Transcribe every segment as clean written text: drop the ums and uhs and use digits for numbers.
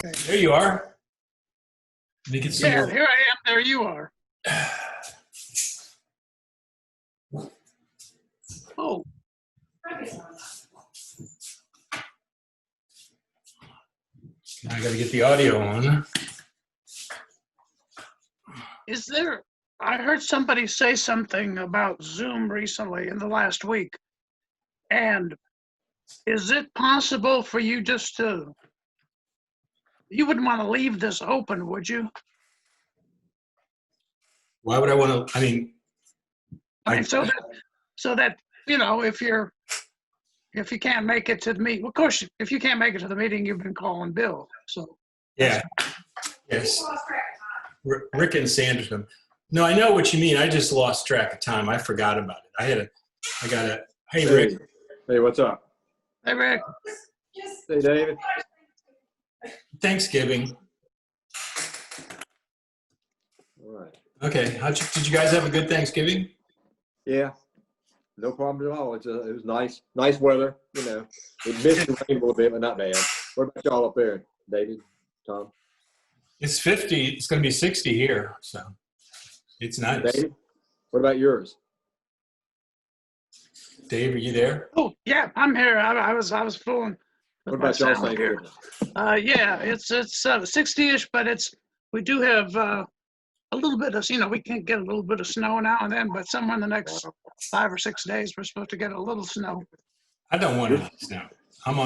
Okay. There you are. We can see Yeah, your. here I am. There you are. Oh, I got to get the audio on. is there? I heard somebody say something about Zoom recently in the last week. And is it possible for you just to, you wouldn't want to leave this open, would you? Why would I want to? I mean, So that, if you can't make it to the meeting, of course, if you can't make it to the meeting, you've been calling Bill. So yeah, yes. Rick and Sanderson. No, I know what you mean. I just lost track of time. I forgot about it. Hey, Rick. Hey, what's up? Hey, Rick. Hey, David. Thanksgiving. All right. Okay. Did you guys have a good Thanksgiving? Yeah, no problem at all. It was nice weather. You know, it missed the rain a little bit, but not bad. What about y'all up there, David, Tom? It's 50. It's going to be 60 here, so it's nice. David, what about yours? Dave, are you there? Oh, yeah, I'm here. I was fooling. What about y'all here? Thanksgiving? Yeah, it's 60-ish, but we do have a little bit of, we can get a little bit of snow now and then, but somewhere in the next 5 or 6 days, we're supposed to get a little snow. I don't want any snow. I'm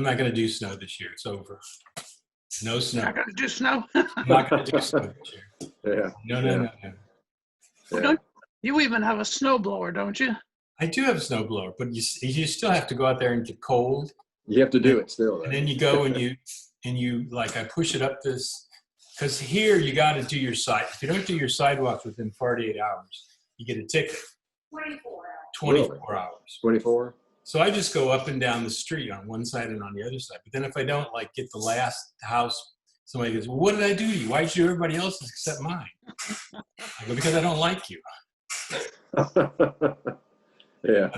not going to do snow this year. It's over. No snow. Not going to do snow? I'm not going to do snow this year. Yeah. No. Yeah. You even have a snow blower, don't you? I do have a snowblower, but you still have to go out there and get cold. You have to do it still. And then you go and you like, I push it up this, because here you got to do your side. If you don't do your sidewalks within 48 hours, you get a ticket. 24 hours. 24? So I just go up and down the street on one side and on the other side. But then if I don't get the last house, somebody goes, well, what did I do to you? Why'd you do everybody else's except mine? I go, because I don't like you. Yeah.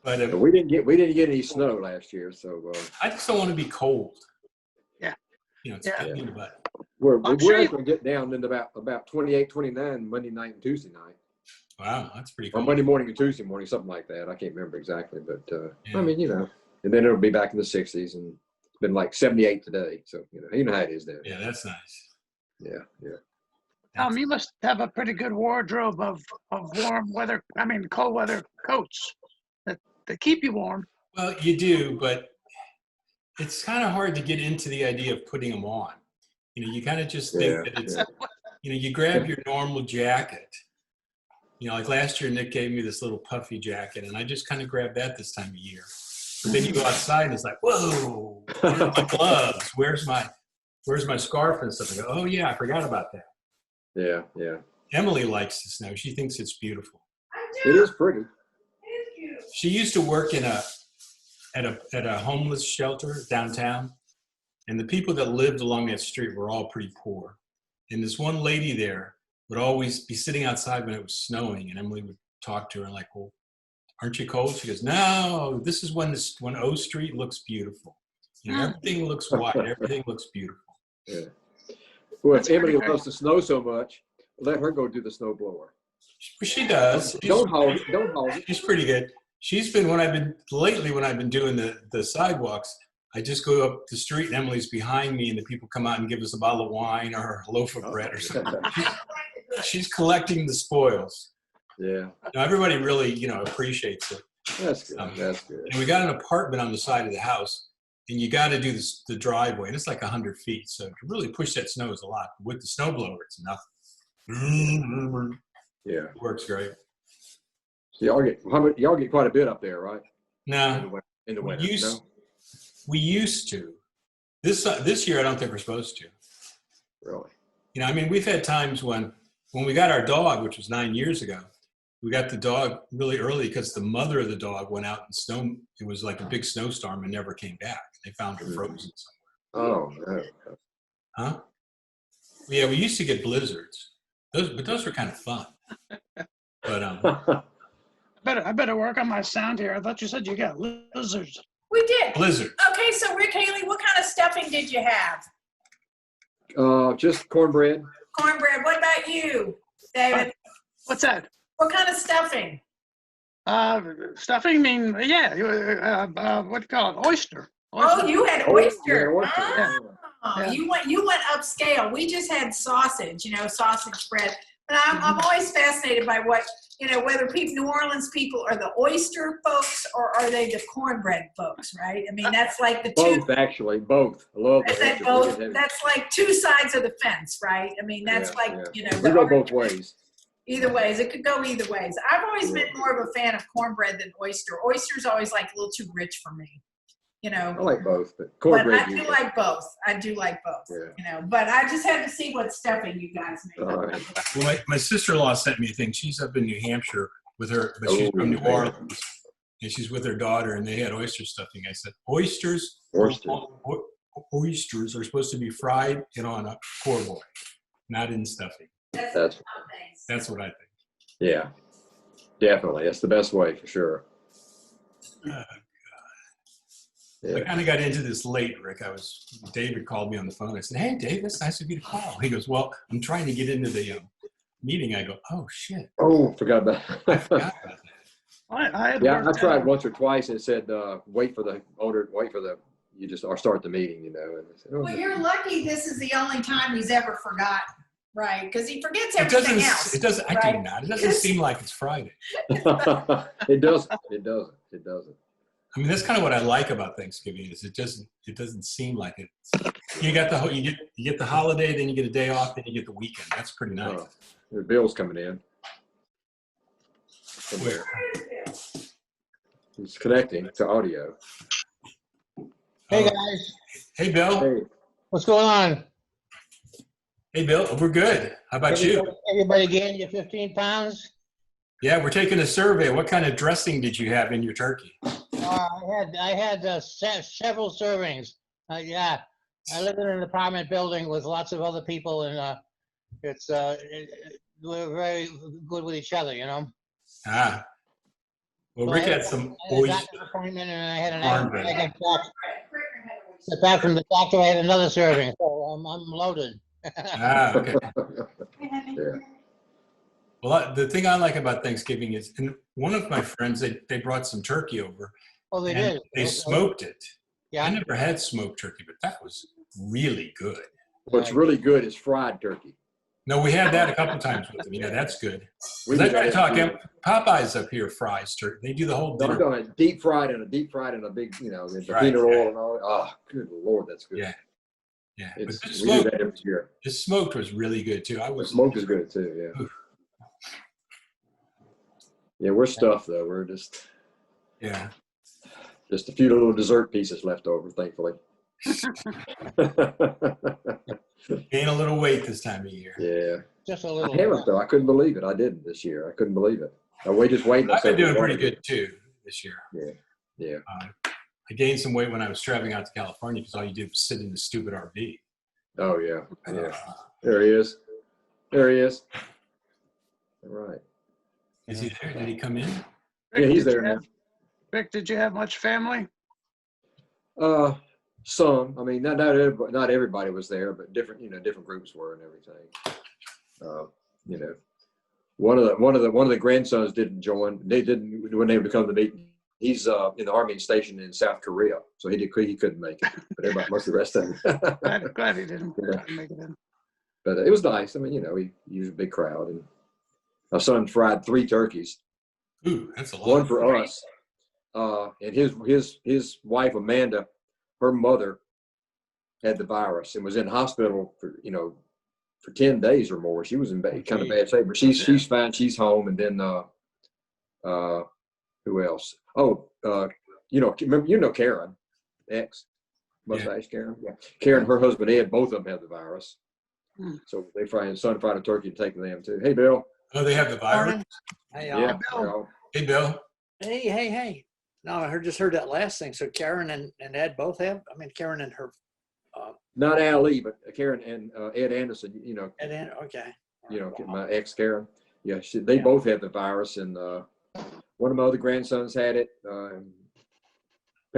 But we didn't get any snow last year, so I just don't want to be cold. Yeah. It's Yeah. in the butt. we're sure going to get down into about 28, 29 Monday night and Tuesday night. Wow, that's pretty Or cool. Monday morning and Tuesday morning, something like that. I can't remember exactly, but Yeah. I mean, and then it'll be back in the 60s, and it's been like 78 today. So you know how it is then. Yeah, that's nice. Yeah. You must have a pretty good wardrobe of cold weather coats that keep you warm. Well, you do, but it's kind of hard to get into the idea of putting them on. You kind of just think that it's, you grab your normal jacket. Like last year, Nick gave me this little puffy jacket, and I just kind of grabbed that this time of year. But then you go outside, and it's like, whoa, where's my gloves? Where's my scarf and stuff? I go, oh yeah, I forgot about that. Yeah. Emily likes the snow. She thinks it's beautiful. It is pretty. She used to work at a homeless shelter downtown, and the people that lived along that street were all pretty poor. And this one lady there would always be sitting outside when it was snowing, and Emily would talk to her and like, well, aren't you cold? She goes, no, this is when O Street looks beautiful. Everything looks white. Everything looks beautiful. Yeah. Well, if Emily loves the snow so much, let her go do the snow blower. She does. Don't hold it. She's pretty good. She's been, when I've been doing the sidewalks, I just go up the street and Emily's behind me and the people come out and give us a bottle of wine or a loaf of bread or something. She's collecting the spoils. Yeah. Everybody really, appreciates it. That's good. That's good. And we got an apartment on the side of the house, and you got to do the driveway, and it's like 100 feet. So to really push that snow is a lot. With the snowblower, it's nothing. Yeah. It works great. So y'all get quite a bit up there, right? No. In the winter. We used to. This year, I don't think we're supposed to. Really? We've had times when we got our dog, which was 9 years ago, we got the dog really early because the mother of the dog went out in snow. It was like a big snowstorm and never came back. They found her frozen somewhere. Oh, no. Huh? Yeah, we used to get blizzards. Those were kind of fun. But I better work on my sound here. I thought you said you got lizards. We did. Blizzard. Okay, so Rick Haley, what kind of stuffing did you have? Just cornbread. Cornbread. What about you, David? What's that? What kind of stuffing? Stuffing mean, yeah, what do you call it? Oyster. Oh, you had oyster. Yeah. Oh, Yeah. you went upscale. We just had sausage, sausage bread. But I'm always fascinated by what, whether New Orleans people are the oyster folks or are they the cornbread folks, right? I mean, that's like the two. Both, actually, both. I love the Is that oyster. both? We can have- That's like two sides of the fence, right? I mean, that's yeah. the We go both ways. either ways. It could go either ways. I've always been more of a fan of cornbread than oyster. Oyster's always like a little too rich for me, I like both, but But cornbread. I do usually. like both. I do like both. Yeah. But I just had to see what stuffing you guys made. All right. Well, my sister-in-law sent me a thing. She's up in New Hampshire with her, but she's from New Orleans, and she's with her daughter, and they had oyster stuffing. I said, oysters are supposed to be fried and on a poor boy, not in stuffing. That's That's what I think. yeah, definitely. That's the best way for sure. I Yeah. kind of got into this late, Rick. David called me on the phone. I said, hey, Dave, it's nice of you to call. He goes, well, I'm trying to get into the meeting. I go, oh, shit. Oh, forgot about I that. forgot about that. I tried once or twice and it said, wait for the, or start the meeting, And I said, Well, you're lucky this is the only time he's ever forgotten, right? Because he forgets everything else. It doesn't, I right? do not. It doesn't seem like it's Friday. It doesn't. I mean, that's kind of what I like about Thanksgiving is it doesn't seem like it. You get the holiday, then you get a day off, then you get the weekend. That's pretty nice. The bill's coming in. Where? It's connecting to audio. Hey guys, Hey, Bill. Hey, what's going on? Hey, Bill. We're good. How about you? Everybody gained your 15 pounds? Yeah, we're taking a survey. What kind of dressing did you have in your turkey? I had several servings. Yeah, I live in an apartment building with lots of other people, and we're very good with each other, Ah. Well, So Rick I had some I had a oyster. doctor's appointment, and I had Cornbread. I got back from the doctor. I had another serving, so I'm loaded. Ah, okay. yeah. Well, the thing I like about Thanksgiving is, and one of my friends, they brought some turkey over. Oh, they and did. They smoked it. I Yeah. never had smoked turkey, but that was really good. What's really good is fried turkey. No, we had that a couple times with them. That's good. We I did try to that talk too. him. Popeyes up here fries turkey. They do the whole I'm dinner. doing it deep fried in a big, with the Right, peanut right. oil and all. Oh, good Lord, that's good. Yeah. Yeah, but It's, the we do smoked, that every year. the smoked was really good too. The smoked is good too. Yeah. Yeah, we're stuffed though. We're just Yeah. a few little dessert pieces left over, thankfully. Gain a little weight this time of year. Yeah. Just a I little. haven't though. I couldn't believe it. I didn't this year. I couldn't believe it. I just waiting. I've been doing pretty good too this year. Yeah. I gained some weight when I was traveling out to California because all you did was sit in the stupid RV. Oh yeah. Yeah. There he is. There he is. All right. Is he there? Did he come in? Yeah, he's did there you now. have- Rick, did you have much family? Some. I mean, not everybody was there, but different groups were and everything. One of the grandsons didn't join. They didn't when they would come to the meeting. He's in the Army stationed in South Korea, so he couldn't make it. But everybody, most of the rest of them. Glad he didn't Yeah. make it in. But it was nice. I mean, he was a big crowd, and my son fried 3 turkeys. Ooh, that's a lot. One for us, and his wife Amanda, her mother had the virus and was in hospital for 10 days or more. She was in kind of bad shape, but she's fine. She's home. And then who else? Oh, Karen, mustache Karen. Yeah, Karen, her husband Ed, both of them have the virus. So son fried a turkey and taken them too. Hey, Bill. Oh, they have the virus? Hey, Yeah. Bill. Hey, Bill. hey. No, I just heard that last thing. So Karen and Ed both have? I mean, Karen and her, Not Ali, but Karen and Ed Anderson, Ed and, okay. my ex Karen. Yeah, they both had the virus, and one of my other grandsons had it.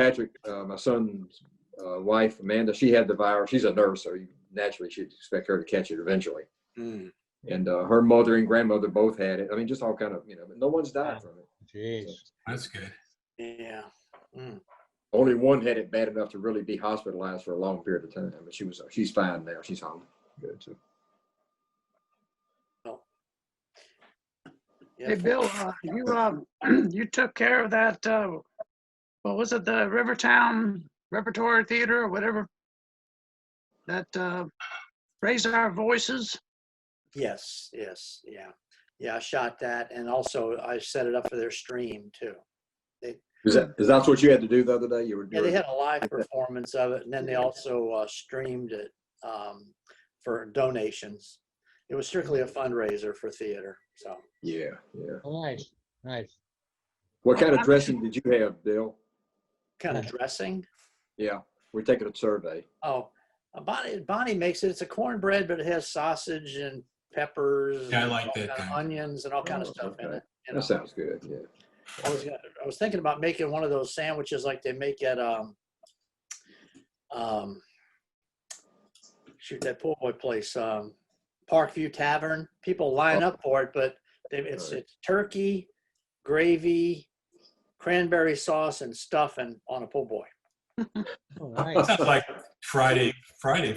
Patrick, my son's wife, Amanda, she had the virus. She's a nurse, so naturally she'd expect her to catch it eventually. Mm. And her mother and grandmother both had it. I mean, just all kind of, but no one's died from it. Jeez. That's good. Yeah. Mm. Only one had it bad enough to really be hospitalized for a long period of time. But she's fine now. She's home. Good. So. Yeah, Hey, Bill, you took care of that, what was it, the Rivertown Repertory Theater or whatever? That Raise Our Voices? Yes, yes, yeah. Yeah, I shot that, and also I set it up for their stream too. Is that what you had to do the other day? Yeah, they had a live performance of it, and then they also streamed it for donations. It was strictly a fundraiser for theater, so. Yeah. Oh, nice, nice. What kind of dressing did you have, Bill? Kind of dressing? Yeah, we're taking a survey. Oh, Bonnie makes it. It's a cornbread, but it has sausage and peppers. Yeah, I and like all that kind of kind. onions and all kind of stuff in Okay. it. You know. That sounds good. Yeah. I was thinking about making one of those sandwiches like they make at shoot, that poor boy place, Parkview Tavern. People line up for it, but it's turkey, gravy, cranberry sauce, and stuffing on a po' boy. Oh, nice. Sounds like Friday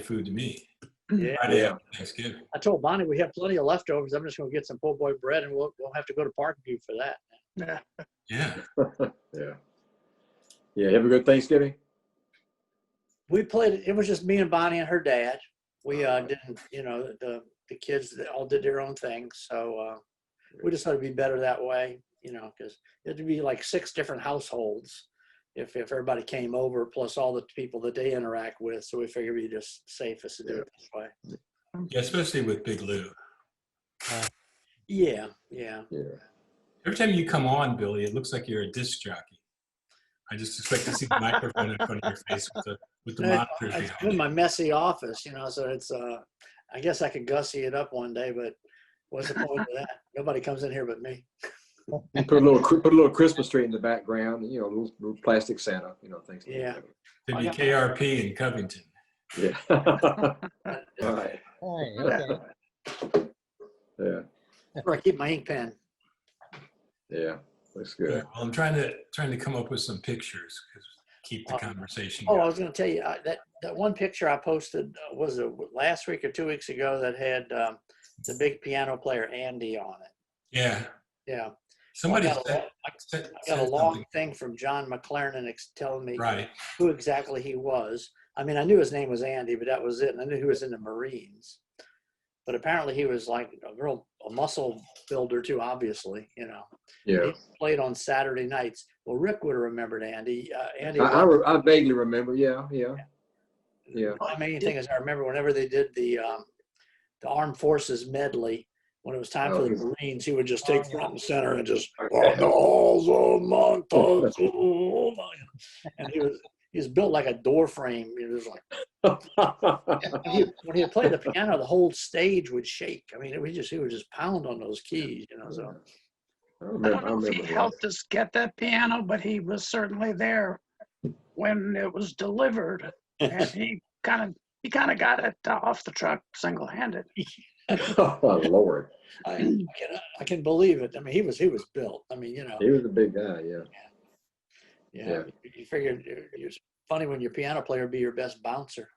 food to me. Yeah. Friday after Thanksgiving. I told Bonnie we have plenty of leftovers. I'm just going to get some po' boy bread, and we'll have to go to Parkview for that. Yeah. Yeah. Yeah. Have a good Thanksgiving. We played. It was just me and Bonnie and her dad. We didn't, the kids all did their own thing. So we just thought it'd be better that way, because it'd be like 6 different households if everybody came over, plus all the people that they interact with. So we figured it'd be just safest to do it this way. Yeah, especially with Big Lou. Yeah. Every time you come on, Billy, it looks like you're a disc jockey. I just expect to see the microphone in front of your face with the monitors It's behind in my messy office, so it's, I guess I could gussy it up one day, but what's the point of that? Nobody comes in here but me. You put a little Christmas tree in the background. Little plastic Santa. Things. Like Yeah. that. It'd be KRP in Covington. Yeah. All right. All right, okay. Yeah. Where I keep my ink pen. Yeah. Looks Yeah, good. well, I'm trying to come up with some pictures because keep the conversation Oh, I going. was going to tell you that one picture I posted was it last week or 2 weeks ago that had the big piano player Andy on it. Yeah. Yeah. Somebody I got said a long something. thing from John McLaren telling me Right. who exactly he was. I mean, I knew his name was Andy, but that was it. And I knew he was in the Marines. But apparently he was like a muscle builder too, obviously, Yeah. He played on Saturday nights. Well, Rick would have remembered Andy. Andy. I vaguely remember. Yeah. My main thing is I remember whenever they did the Armed Forces medley, when it was time for the Marines, he would just take front and center and just and he was built like a door frame. It was like when he played the piano, the whole stage would shake. I mean, he would just pound on those keys, So I I don't know if he remember helped us get that piano, but he was certainly there when it was delivered, and he kind of got it off the truck single-handed. Oh, Lord. I can believe it. I mean, he was built. I mean, He was a big guy. Yeah. Yeah. You figured it was funny when your piano player would be your best bouncer.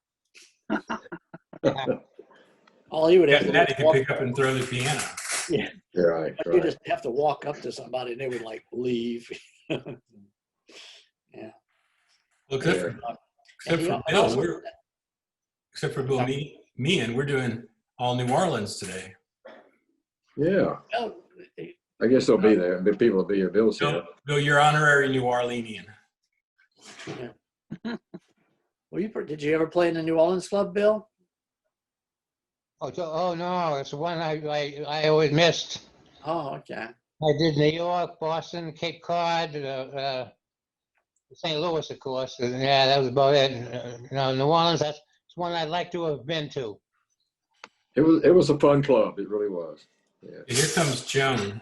All he would have to do That is he could pick up and throw the piano. Yeah. Right. But you just have to walk up to somebody and they would like leave. Yeah. Well, except for Bill, me, and we're doing all New Orleans today. Yeah. Well, I guess they'll be there. But people will be here. Bill's here. Bill, you're honorary New Orleanian. yeah. Well, did you ever play in the New Orleans club, Bill? Oh no, it's the one I always missed. Oh, okay. I did New York, Boston, Cape Cod, St. Louis, of course. And yeah, that was about it. New Orleans, that's one I'd like to have been to. It was a fun club. It really was. Yeah. Here comes Joan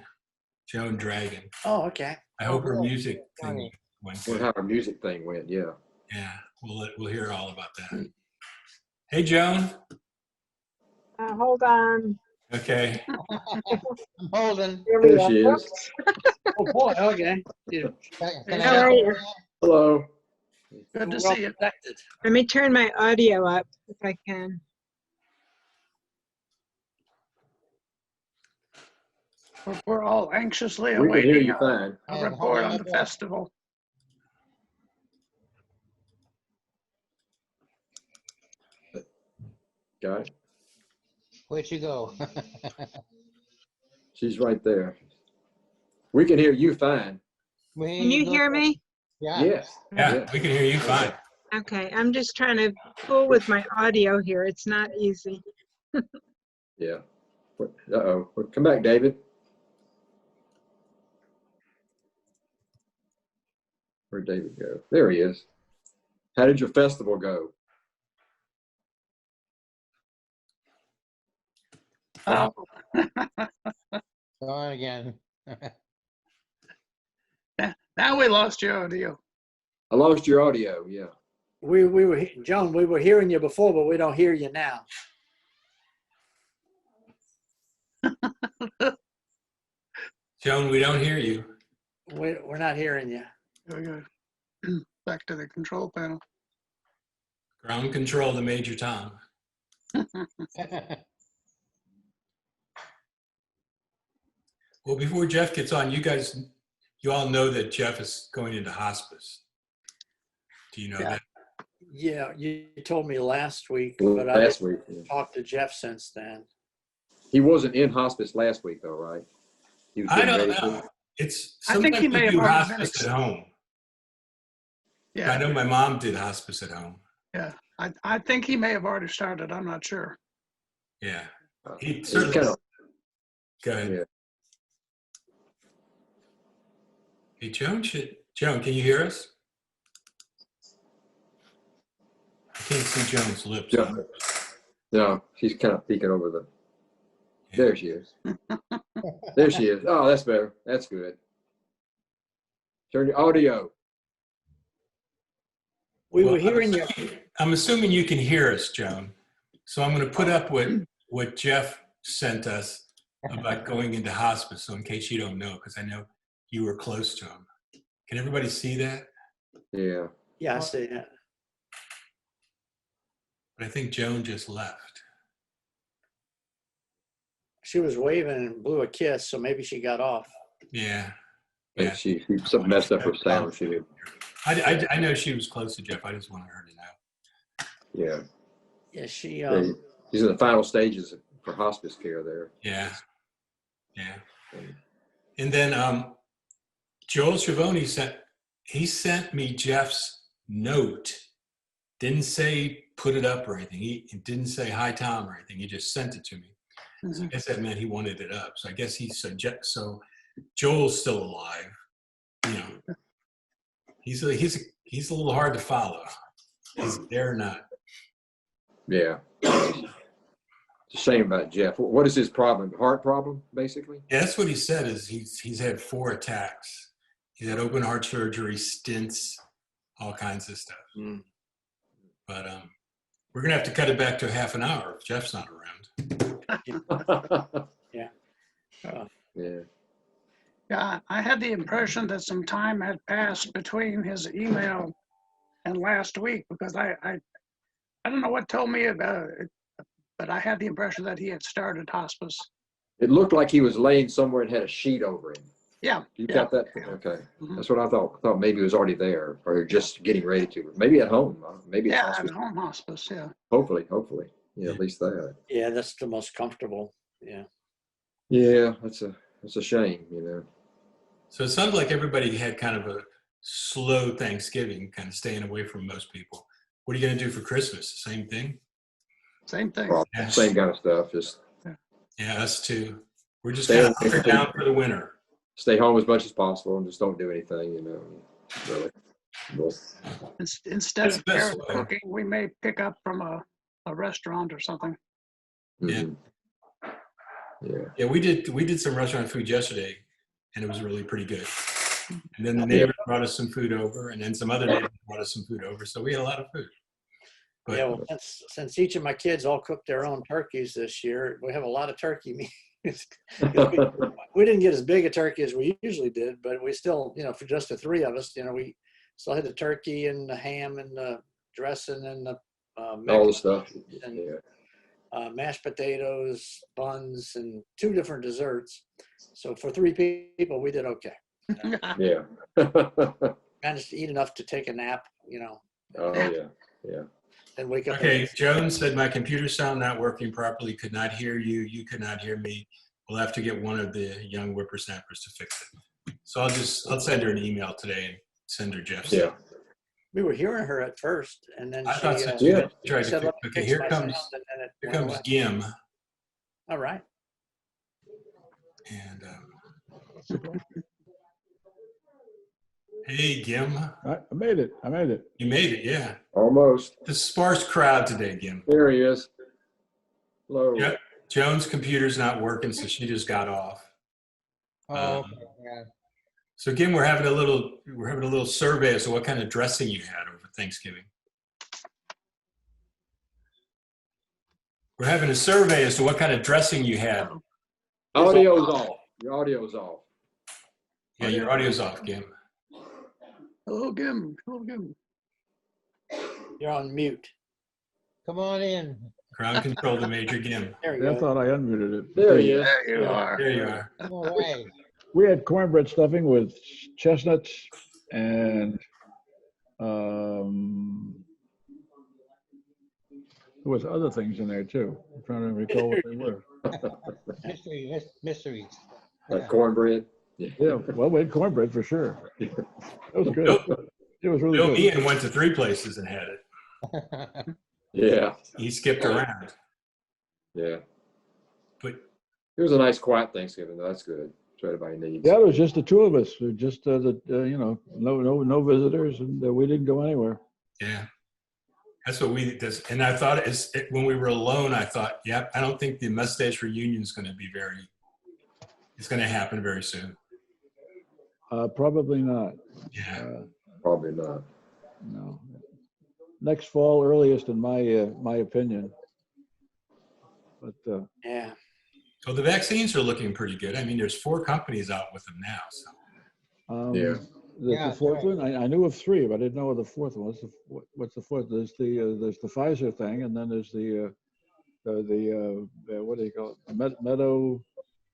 Dragon. Oh, okay. I hope her really? music thing went Wonder good. how our music thing went. Yeah. Yeah, we'll hear all about that. Hey, Joan. Hold on. Okay. I'm holding. Here we There go. she is. Whoops. Oh, boy, okay. Can Hey, I How Joan. are you? Hello. Good to Well see you. protected. Let me turn my audio up if I can. We're all anxiously We can hear awaiting you fine. a I'm report holding on my the breath. festival. Got it. Where'd you go? She's right there. We can hear you fine. Can you hear me? Yeah. Yes. Yeah, we can hear you fine. Okay, I'm just trying to fool with my audio here. It's not easy. Yeah. Uh-oh. Come back, David. Where'd David go? There he is. How did your festival go? Oh, Go on again. now we lost your audio. I lost your audio. Yeah. We were, Joan, we were hearing you before, but we don't hear you now. Joan, we don't hear you. We're not hearing you. Here we go. Back to the control panel. Ground control to Major Tom. Well, before Jeff gets on, you all know that Jeff is going into hospice. Do you know Yeah. that? Yeah, you told me last week, but I Last didn't week. Yeah. talk to Jeff since then. He wasn't in hospice last week, though, right? He was I getting don't ready to. know. It's I think sometimes he may we have do already hospice been at home. I Yeah, know my mom did hospice at home. yeah. I think he may have already started. I'm not sure. Yeah. He He's certainly. kind of. Go ahead. Yeah. Hey, Joan, can you hear us? I can't see Joan's lips. Yeah. No, she's kind of peeking over the. There she is. There she is. Oh, that's better. That's good. Turn your audio. We Well, were hearing you. I'm assuming you can hear us, Joan. So I'm going to put up what Jeff sent us about going into hospice. So in case you don't know, because I know you were close to him. Can everybody see that? Yeah. Yeah, I see it. But I think Joan just left. She was waving and blew a kiss, so maybe she got off. Yeah. And Yeah. she something messed up her sound. She did. I know she was close to Jeff. I just wanted her to know. Yeah. Yeah, she He's in the final stages for hospice care there. Yeah. Yeah. And then Joel Schiavone sent me Jeff's note. Didn't say put it up or anything. He didn't say hi Tom or anything. He just sent it to me. So I guess that meant he wanted it up. So I guess so Joel's still alive. You know, he's a little hard to follow. Is he there or not? Yeah. It's a shame about Jeff. What is his problem? Heart problem, basically? Yeah, that's what he said. Is he's had 4 attacks. He's had open heart surgery, stents, all kinds of stuff. Mm. But we're gonna have to cut it back to a half an hour if Jeff's not around. yeah. Yeah. Yeah, I had the impression that some time had passed between his email and last week because I don't know what told me about it, but I had the impression that he had started hospice. It looked like he was laying somewhere and had a sheet over him. Yeah. You yeah. got that? Okay. Mhm. That's what I thought. I thought maybe he was already there or just getting ready to. Maybe at home. Maybe it's Yeah, hospice. at home hospice, yeah. Hopefully. Yeah, at least that. Yeah, that's the most comfortable. Yeah. Yeah, that's a shame, you know. So it sounds like everybody had kind of a slow Thanksgiving, kind of staying away from most people. What are you gonna do for Christmas? The same thing? Same thing. Well, Yeah. same kind of stuff. Just Yeah, us too. We're just Stay kind of away from hunkered down for the winter. stay home as much as possible and just don't do anything, you know. Really. Well, Instead That's of the best carrot way. cooking, we may pick up from a restaurant or something. Yeah. mhm. Yeah. Yeah, we did some restaurant food yesterday, and it was really pretty good. And then the neighbor brought us some food over, and then some other neighbors brought us some food over. So we had a lot of food. But Yeah, well, since each of my kids all cooked their own turkeys this year, we have a lot of turkey meat. We didn't get as big a turkey as we usually did, but we still, for just the three of us, we still had the turkey and the ham and the dressing and the all the stuff. and Yeah. Mashed potatoes, buns, and 2 different desserts. So for 3 people, we did okay. Yeah. Managed to eat enough to take a nap, Oh yeah. Yeah. and wake up. okay, Jones said my computer sound not working properly, could not hear you, you could not hear me. We'll have to get one of the young whippersnappers to fix it. So I'll send her an email today and send her Jeff's. Yeah. We were hearing her at first, and then I thought so she too. Tried to said, fix, "Let me okay, fix here my comes sound," and then it went away. Gim. All right. And hey, Gim. I made it. I made it. You made it, yeah. Almost. The sparse crowd today, Gim. There he is. Hello. Yeah. Joan's computer's not working, so she just got off. Oh, okay, yeah. So Gim, we're having a little survey as to what kind of dressing you had over Thanksgiving. We're having a survey as to what kind of dressing you had. Audio's off. Your audio's off. Yeah, your audio's off, Gim. Hello, Gim. Hello, Gim. You're on mute. Come on in. Ground control to Major Gim. There you I go. thought I unmuted it. There he is. There you are. There you are. All right. We had cornbread stuffing with chestnuts and there was other things in there too. I'm trying to recall what they were. Mysteries. Like cornbread. Yeah, well, we had cornbread for sure. It was good. It was really Bill good. Meehan went to 3 places and had it. Yeah. He skipped around. Yeah. But It was a nice, quiet Thanksgiving, though. That's good. That's what everybody needs. Yeah, it was just the 2 of us. Just no visitors, and we didn't go anywhere. yeah, that's what we did. And I thought when we were alone, I thought, yeah, I don't think the mustache reunion is going to be it's going to happen very soon. Probably not. Yeah. Probably not. No. Next fall, earliest in my opinion. But Yeah. So the vaccines are looking pretty good. I mean, there's 4 companies out with them now. So. Yeah. The 4th one, I knew of 3, but I didn't know of the 4th one. What's the 4th? There's the Pfizer thing, and then there's the what do you call it? Meadow.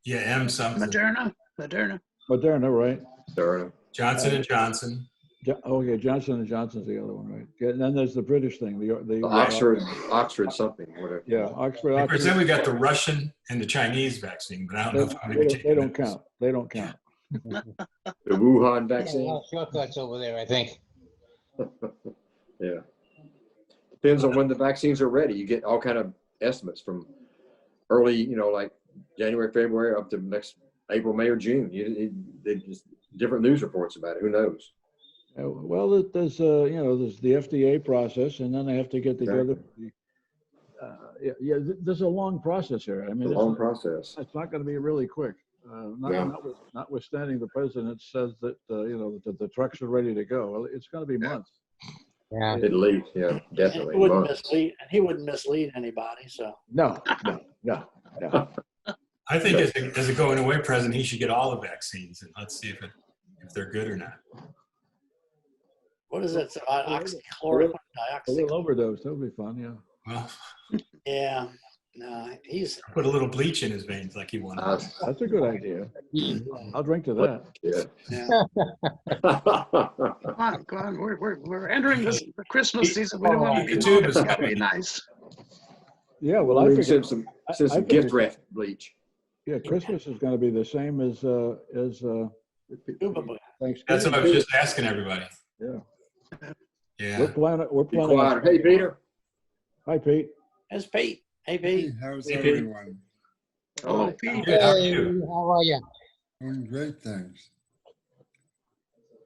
Yeah, M something. Moderna. Moderna, right? Darn. Johnson and Johnson. Okay, Johnson & Johnson's the other one, right? Yeah, and then there's the British thing, the Oxford something, whatever. Yeah, Oxford. Of course, then we got the Russian and the Chinese vaccine, but I don't know if I'm going to They don't count. They don't count. The Wuhan Yeah, a vaccine. lot of shortcuts over there, I think. Yeah. Depends on when the vaccines are ready. You get all kind of estimates from early, like January, February, up to next April, May, or June. They just different news reports about it. Who knows? Well, there's there's the FDA process, and then they have to get together. There's a long process here. I mean, It's a long process. it's not going to be really quick. Notwithstanding the president says that that the trucks are ready to go. Well, it's going to be months. Yeah. At least, yeah, definitely. He wouldn't mislead anybody. So No. I think as a going away president, he should get all the vaccines, and let's see if they're good or not. what is it? A Oxychloroquine A little overdose. That would be fun. Yeah. Well, Yeah. No, he's put a little bleach in his veins like he wanted. That's a good idea. I'll drink to that. Yeah. Come on. We're entering the Christmas season. We don't want to be The tube cold. is It's got to be coming. nice. Yeah. Well, We I can figured. send I some figured- gift wrap bleach. Yeah, Christmas is going to be the same as Boo-boo-boo. Thanksgiving. That's what I was just asking everybody. Yeah. Yeah. We're Be planning. quiet. Hey, Peter. Hi, Pete. There's Pete. Hey, Pete. How's Hey, Pete. everyone? Oh, Pete. Good. How are Hey, you? how are you? Doing great, thanks.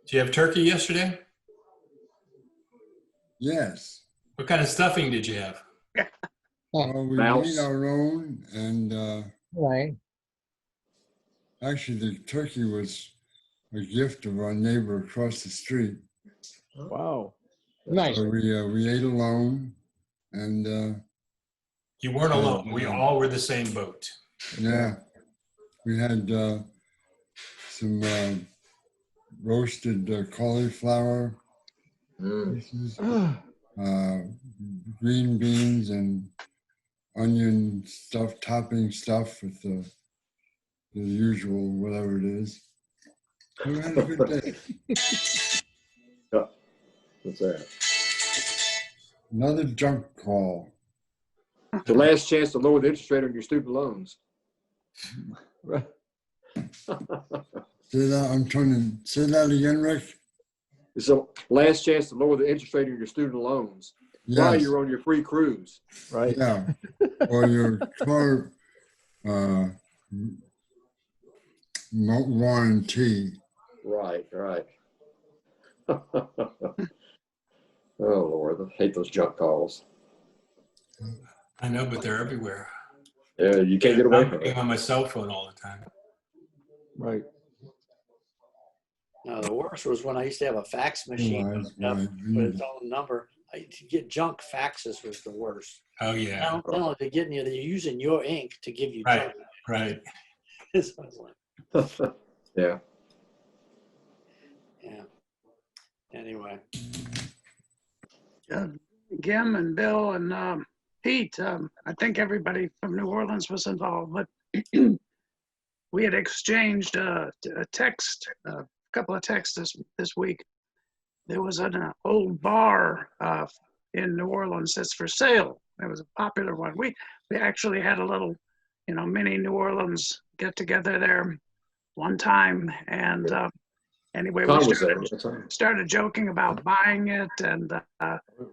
Did you have turkey yesterday? Yes. What kind of stuffing did you have? Well, we Mouse. made our own, and Right. actually the turkey was a gift of our neighbor across the street. Wow. Nice. So we ate alone, and You weren't alone. We all were the same boat. yeah, we had some roasted cauliflower pieces, green beans, and onion stuff, topping stuff with the usual whatever it is. We had a good day. What's that? Another junk call. The last chance to lower the interest rate on your student loans. Right. Say that. I'm trying to say that again, Rick. It's the last chance to lower the interest rate on your student loans while Yes. you're on your free cruise. Right. Yeah. Or your car warranty. Right. Oh, Lord, I hate those junk calls. I know, but they're everywhere. Yeah, you can't get away I'm from being it. on my cell phone all the time. Right. No, the worst was when I used to have a fax machine Right, hooked up right. with its own number. To get junk faxes was the worst. Oh, yeah. Now, they're getting you, they're using your ink to give you Right, junk. right. So I was like, Yeah. yeah. Anyway, Gim and Bill and Pete, I think everybody from New Orleans was involved, but we had exchanged a text, a couple of texts this week. There was an old bar in New Orleans that's for sale. It was a popular one. We actually had a little, mini New Orleans get together there one time, and anyway, Tom we was there. That's right. started joking about buying it and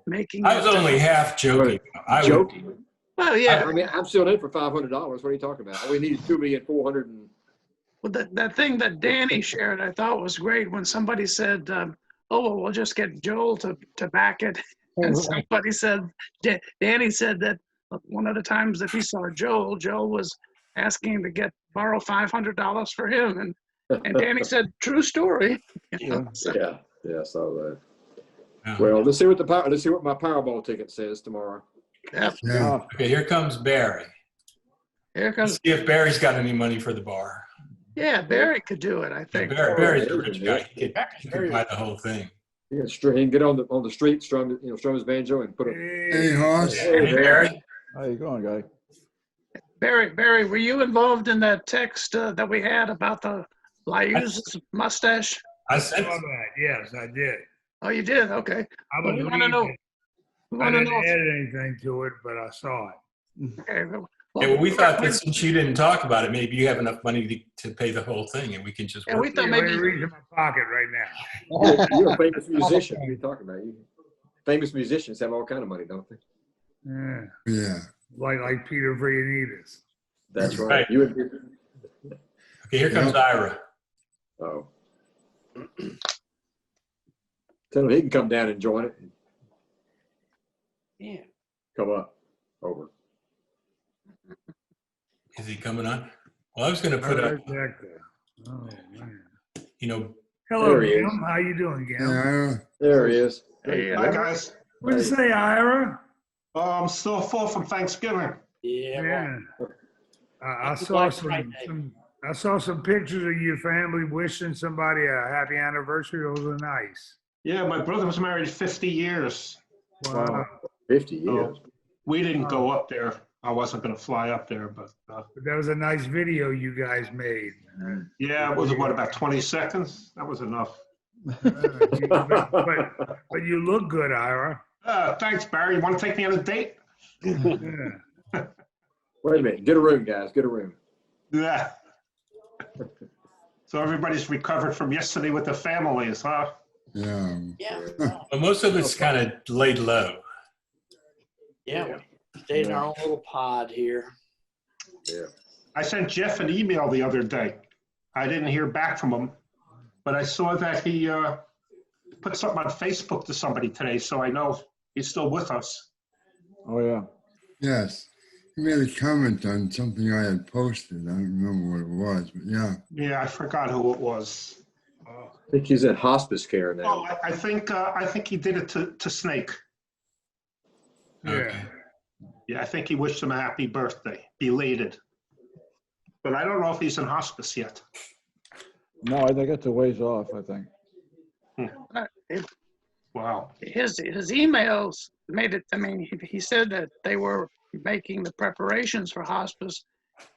making I was it. only half joking. Joking. Well, yeah. I mean, I'm still in for $500. What are you talking about? All we need is $2,400,000. Well, that thing that Danny shared, I thought was great when somebody said, oh, well, we'll just get Joel to back it. And somebody said, Danny said that one of the times that he saw Joel was asking to borrow $500 for him. And Danny said, true story. So, Yeah, I saw that. Yeah. Well, let's see what my Powerball ticket says tomorrow. yep, Yeah. Okay, here comes Barry. here Let's comes, see if Barry's got any money for the bar. yeah, Barry could do it, I Yeah, think. Barry's a rich guy. He could buy the whole thing. He can get on the street, strum his banjo, and put a. Hey, Hoss. Hey, Barry. How you going, guy? Barry, were you involved in that text that we had about the Liuz's mustache? I saw sent that. Yes, I did. Oh, you did? Okay. I Well, was we want to know. reading it. We I want to didn't know. add anything to it, but I saw it. Okay. Yeah, well, we thought that since you didn't talk about it, maybe you have enough money to pay the whole thing, and we can just Yeah, work. we thought Let me maybe. reach in my pocket right now. You're a famous musician. What are you talking about? Famous musicians have all kind of money, don't they? Yeah. Yeah. Like Peter Vrianides. That's right. Right. You Okay, here comes Ira. oh. Tell him he can come down and join it. yeah. Come up. Over. Is he coming on? Well, I was going to put up, Right back there. Oh, man. There Hello, he is. Gim. How you doing, Gim? Yeah. There he is. Hey, Hi, guys. What'd you say, Ira? I'm still full from Thanksgiving. Yeah. Yeah. I Happy saw Black Friday. I saw some pictures of your family wishing somebody a happy anniversary. Those are nice. Yeah, my brother was married 50 years. Wow. 50 years. We didn't go up there. I wasn't going to fly up there, but But that was a nice video you guys made. yeah, it was what, about 20 seconds? That was enough. But you look good, Ira. Thanks, Barry. You want to take me on a date? Yeah. Wait a minute. Get a room, guys. Get a room. Yeah. So everybody's recovered from yesterday with the families, huh? Yeah. Yeah. well, most of it's kind of laid low. Yeah. We stayed in our own little pod here. Yeah. I sent Jeff an email the other day. I didn't hear back from him, but I saw that he put something on Facebook to somebody today, so I know he's still with us. Oh, yeah. Yes. He made a comment on something I had posted. I don't remember what it was, but yeah. Yeah, I forgot who it was. Oh, I think he's in hospice care now. oh, I think he did it to Snake. Yeah. Okay. Yeah, I think he wished him a happy birthday, belated. But I don't know if he's in hospice yet. No, I think it's a ways off, I think. Wow. His emails made it, I mean, he said that they were making the preparations for hospice.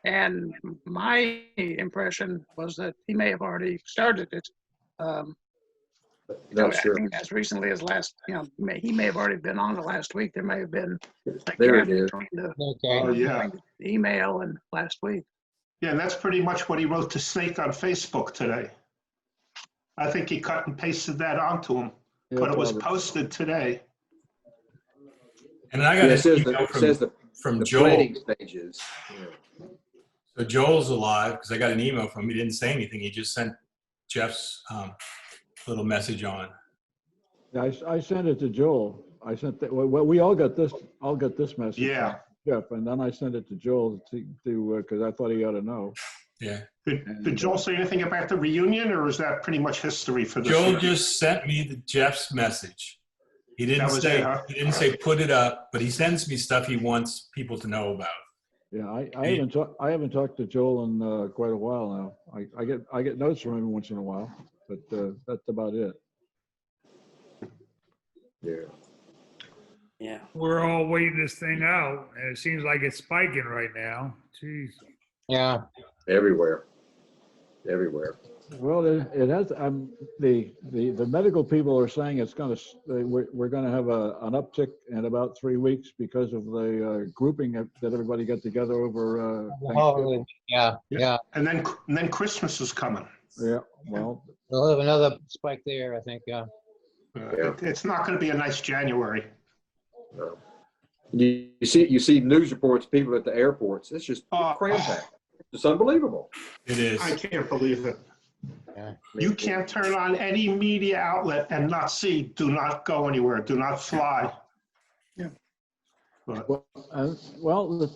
And my impression was that he may have already started it. Not sure. I mean, as recently as he may have already been on the last week. There may have been a There gap it is. between the Okay. Oh, yeah. email and last week. Yeah, and that's pretty much what he wrote to Snake on Facebook today. I think he cut and pasted that onto him, Yeah, but it was probably. posted today. And I Yeah, got it an says email from the Joel. planning stages. Yeah. So Joel's alive because I got an email from him. He didn't say anything. He just sent Jeff's little message on. Yeah, I sent it to Joel. I sent that, well, we all got this message. Yeah. from Jeff, and then I sent it to Joel because I thought he ought to know. Yeah. Did Joel say anything about the reunion, or is that pretty much history for this Joel year? just sent me Jeff's message. He didn't That was say it, huh? he didn't say put it up, but he sends me stuff he wants people to know about. Yeah, I haven't talked to Joel in quite a while now. I get notes from him once in a while, but that's about it. Yeah. Yeah. We're all waiting this thing out, and it seems like it's spiking right now. Jeez. Yeah. Everywhere. Well, it has. The medical people are saying it's going to. We're going to have an uptick in about 3 weeks because of the grouping that everybody got together over. Thanksgiving. Oh, yeah. Yeah. And then Christmas is coming. Yeah. Well. We'll have another spike there, I think. Yeah. It's not going to be a nice January. No. You see news reports, people at the airports. It's just Oh. cram packed. It's unbelievable. It is. I can't believe it. Yeah. You can't turn on any media outlet and not see, do not go anywhere, do not fly. Yeah. But, Well,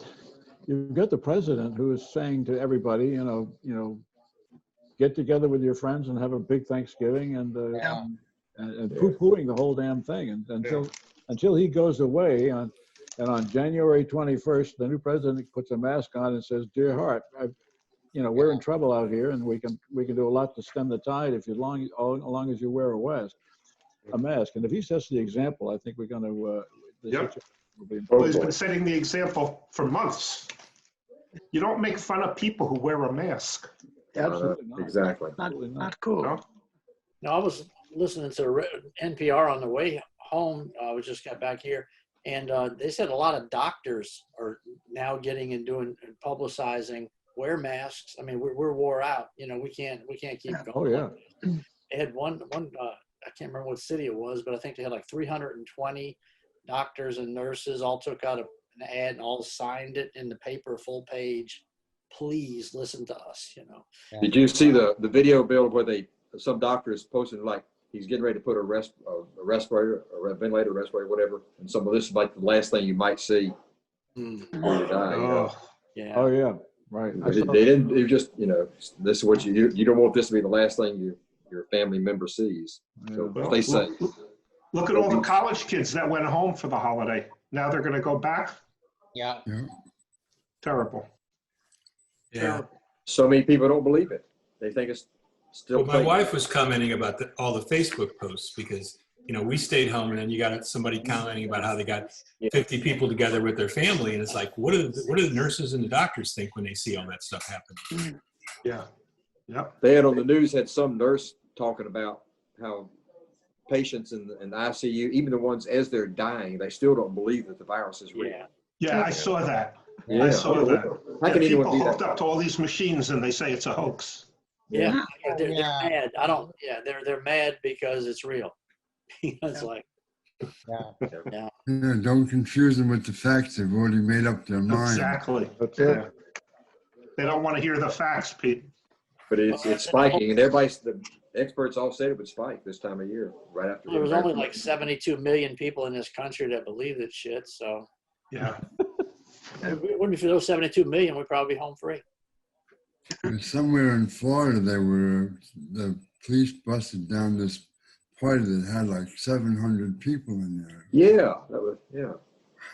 you've got the president who is saying to everybody, you know, get together with your friends and have a big Thanksgiving and poo-pooing the whole damn thing until he goes away and on January 21st, the new president puts a mask on and says, "Dear heart, we're in trouble out here, and we can do a lot to stem the tide as long as you wear a mask." And if he sets the example, I think we're going to. Yep. Will be well, he's been setting the example for months. You don't make fun of people who wear a mask. Absolutely not. Exactly. Not cool. No? No, I was listening to NPR on the way home. We just got back here, and they said a lot of doctors are now getting and doing and publicizing wear masks. I mean, we're wore out. We can't keep going. Oh yeah. They had one. I can't remember what city it was, but I think they had like 320 doctors and nurses all took out an ad and all signed it in the paper, full page. Please listen to us. Did you see the video, Bill, where some doctor is posting like he's getting ready to put a respirator or a ventilator, respirator, whatever, and some of this is like the last thing you might see before you die. Yeah. Oh yeah. Right. They didn't. It just this is what you don't want this to be the last thing your family member sees. So Well, stay safe. Look at all the college kids that went home for the holiday. Now they're going to go back. Yeah. Terrible. Yeah. So many people don't believe it. They think it's still. Well, my wife was commenting about all the Facebook posts because we stayed home, and then you got somebody commenting about how they got 50 people together with their family, and it's like, what do the nurses and the doctors think when they see all that stuff happening? Yeah. Yep. They had on the news had some nurse talking about how patients in the ICU, even the ones as they're dying, they still don't believe that the virus is real. Yeah, I saw that. Yeah. I saw that. How can anyone People be hooked that? up to all these machines and they say it's a hoax. Yeah. They're mad. They're mad because it's real. It's like. Yeah, don't confuse them with the facts. They've already made up their mind. Exactly. That's it. They don't want to hear the facts, Pete. But it's spiking, and the experts all said it would spike this time of year, right after. There was only like 72 million people in this country that believe this shit. So Yeah. wouldn't be for those 72 million, we'd probably be home free. Somewhere in Florida, the police busted down this party that had like 700 people in there. Yeah, that was, yeah.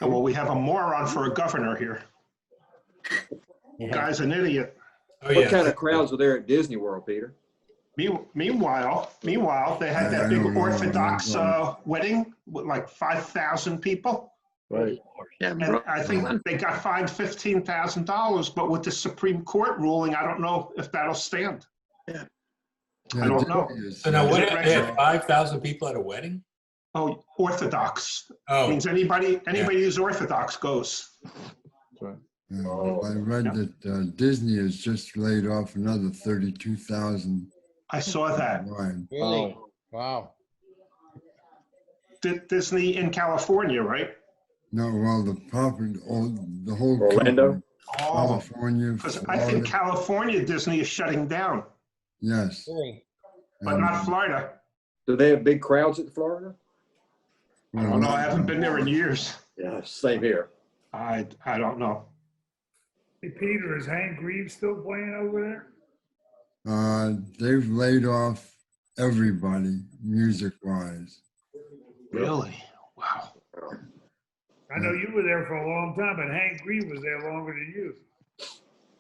Oh, well, we have a moron for a governor here. Guy's an idiot. Oh, What yeah. kind of crowds are there at Disney World, Peter? Meanwhile, they had that I big don't know. Orthodox wedding with like 5,000 people. Right. Yeah, And I think they got fined $15,000, but with the Supreme Court ruling, I don't know if that'll stand. Yeah, I don't know. So now what, Is it they had 5,000 people at a wedding? Oh, Orthodox. Oh, Means anybody who's Orthodox goes. I read that Disney has just laid off another 32,000. I saw that. Really? Oh. Wow. Disney in California, right? No, well, the whole Orlando? company, Oh, California, because I think Florida. California Disney is shutting down, Yes. Really? but not Florida. Do they have big crowds at Florida? I don't know. I haven't been there in years. Yeah, same here. I don't know. Hey, Peter, is Hank Reeves still playing over there? They've laid off everybody music-wise. Really? Wow. I know you were there for a long time, but Hank Reeves was there longer than you.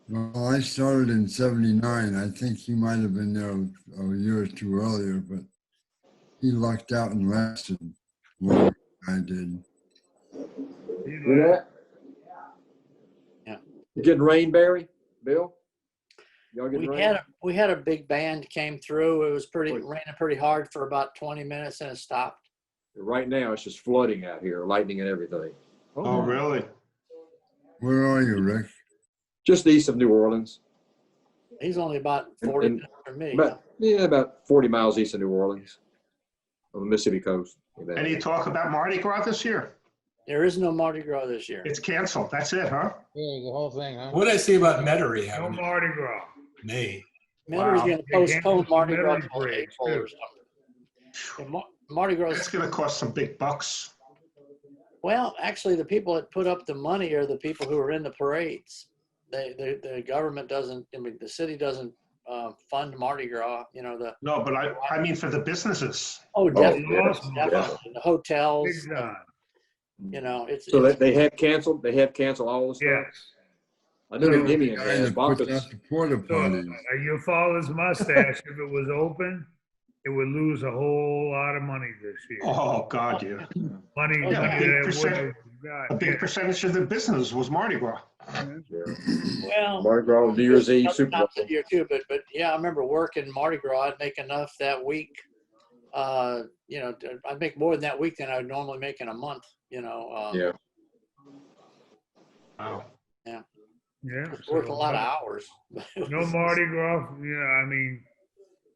Well, I started in '79. I think he might have been there a year or two earlier, but he lucked out and lasted longer than I did. You know that? Yeah. You getting rain, Barry? Bill? Y'all getting rain? We had a big band came through. It was raining pretty hard for about 20 minutes and it stopped. Right now, it's just flooding out here, lightning and everything. Oh, really? Where are you, Rick? Just east of New Orleans. He's only about 40 And- minutes from me. About 40 miles east of New Orleans on the Mississippi coast. Any talk about Mardi Gras this year? There is no Mardi Gras this year. It's canceled. That's it, huh? Yeah, the whole thing, huh? what did I say about Metairie No having Mardi Gras. May? Metairee's Wow. going to They postpone canceled Mardi the Gras Metairie till parade, April or too. something. And Mardi Gras. It's going to cost some big bucks. Well, actually, the people that put up the money are the people who are in the parades. The government doesn't. I mean, the city doesn't fund Mardi Gras. You know the. No, but I mean for the businesses. Oh, definitely, yeah. definitely. The hotels. Big time. You know, it's. So it's they have canceled. They have canceled all the stuff. Yes. I know the Indians The guy have. that puts Vodka's- out the porta So potties. your father's mustache, if it was open, it would lose a whole lot of money this year. Oh, God, yeah. Money, Yeah, money big that it percent- wouldn't have A got. big percentage of the business was Mardi Gras. well. Mardi Gras, New Year's Eve, Other Super Bowl. times of the year too, but yeah, I remember working Mardi Gras. I'd make enough that week. You know, I'd make more than that week than I would normally make in a month. You know. Yeah. Wow. Yeah. It's worth a lot of hours. No Mardi Gras, I mean,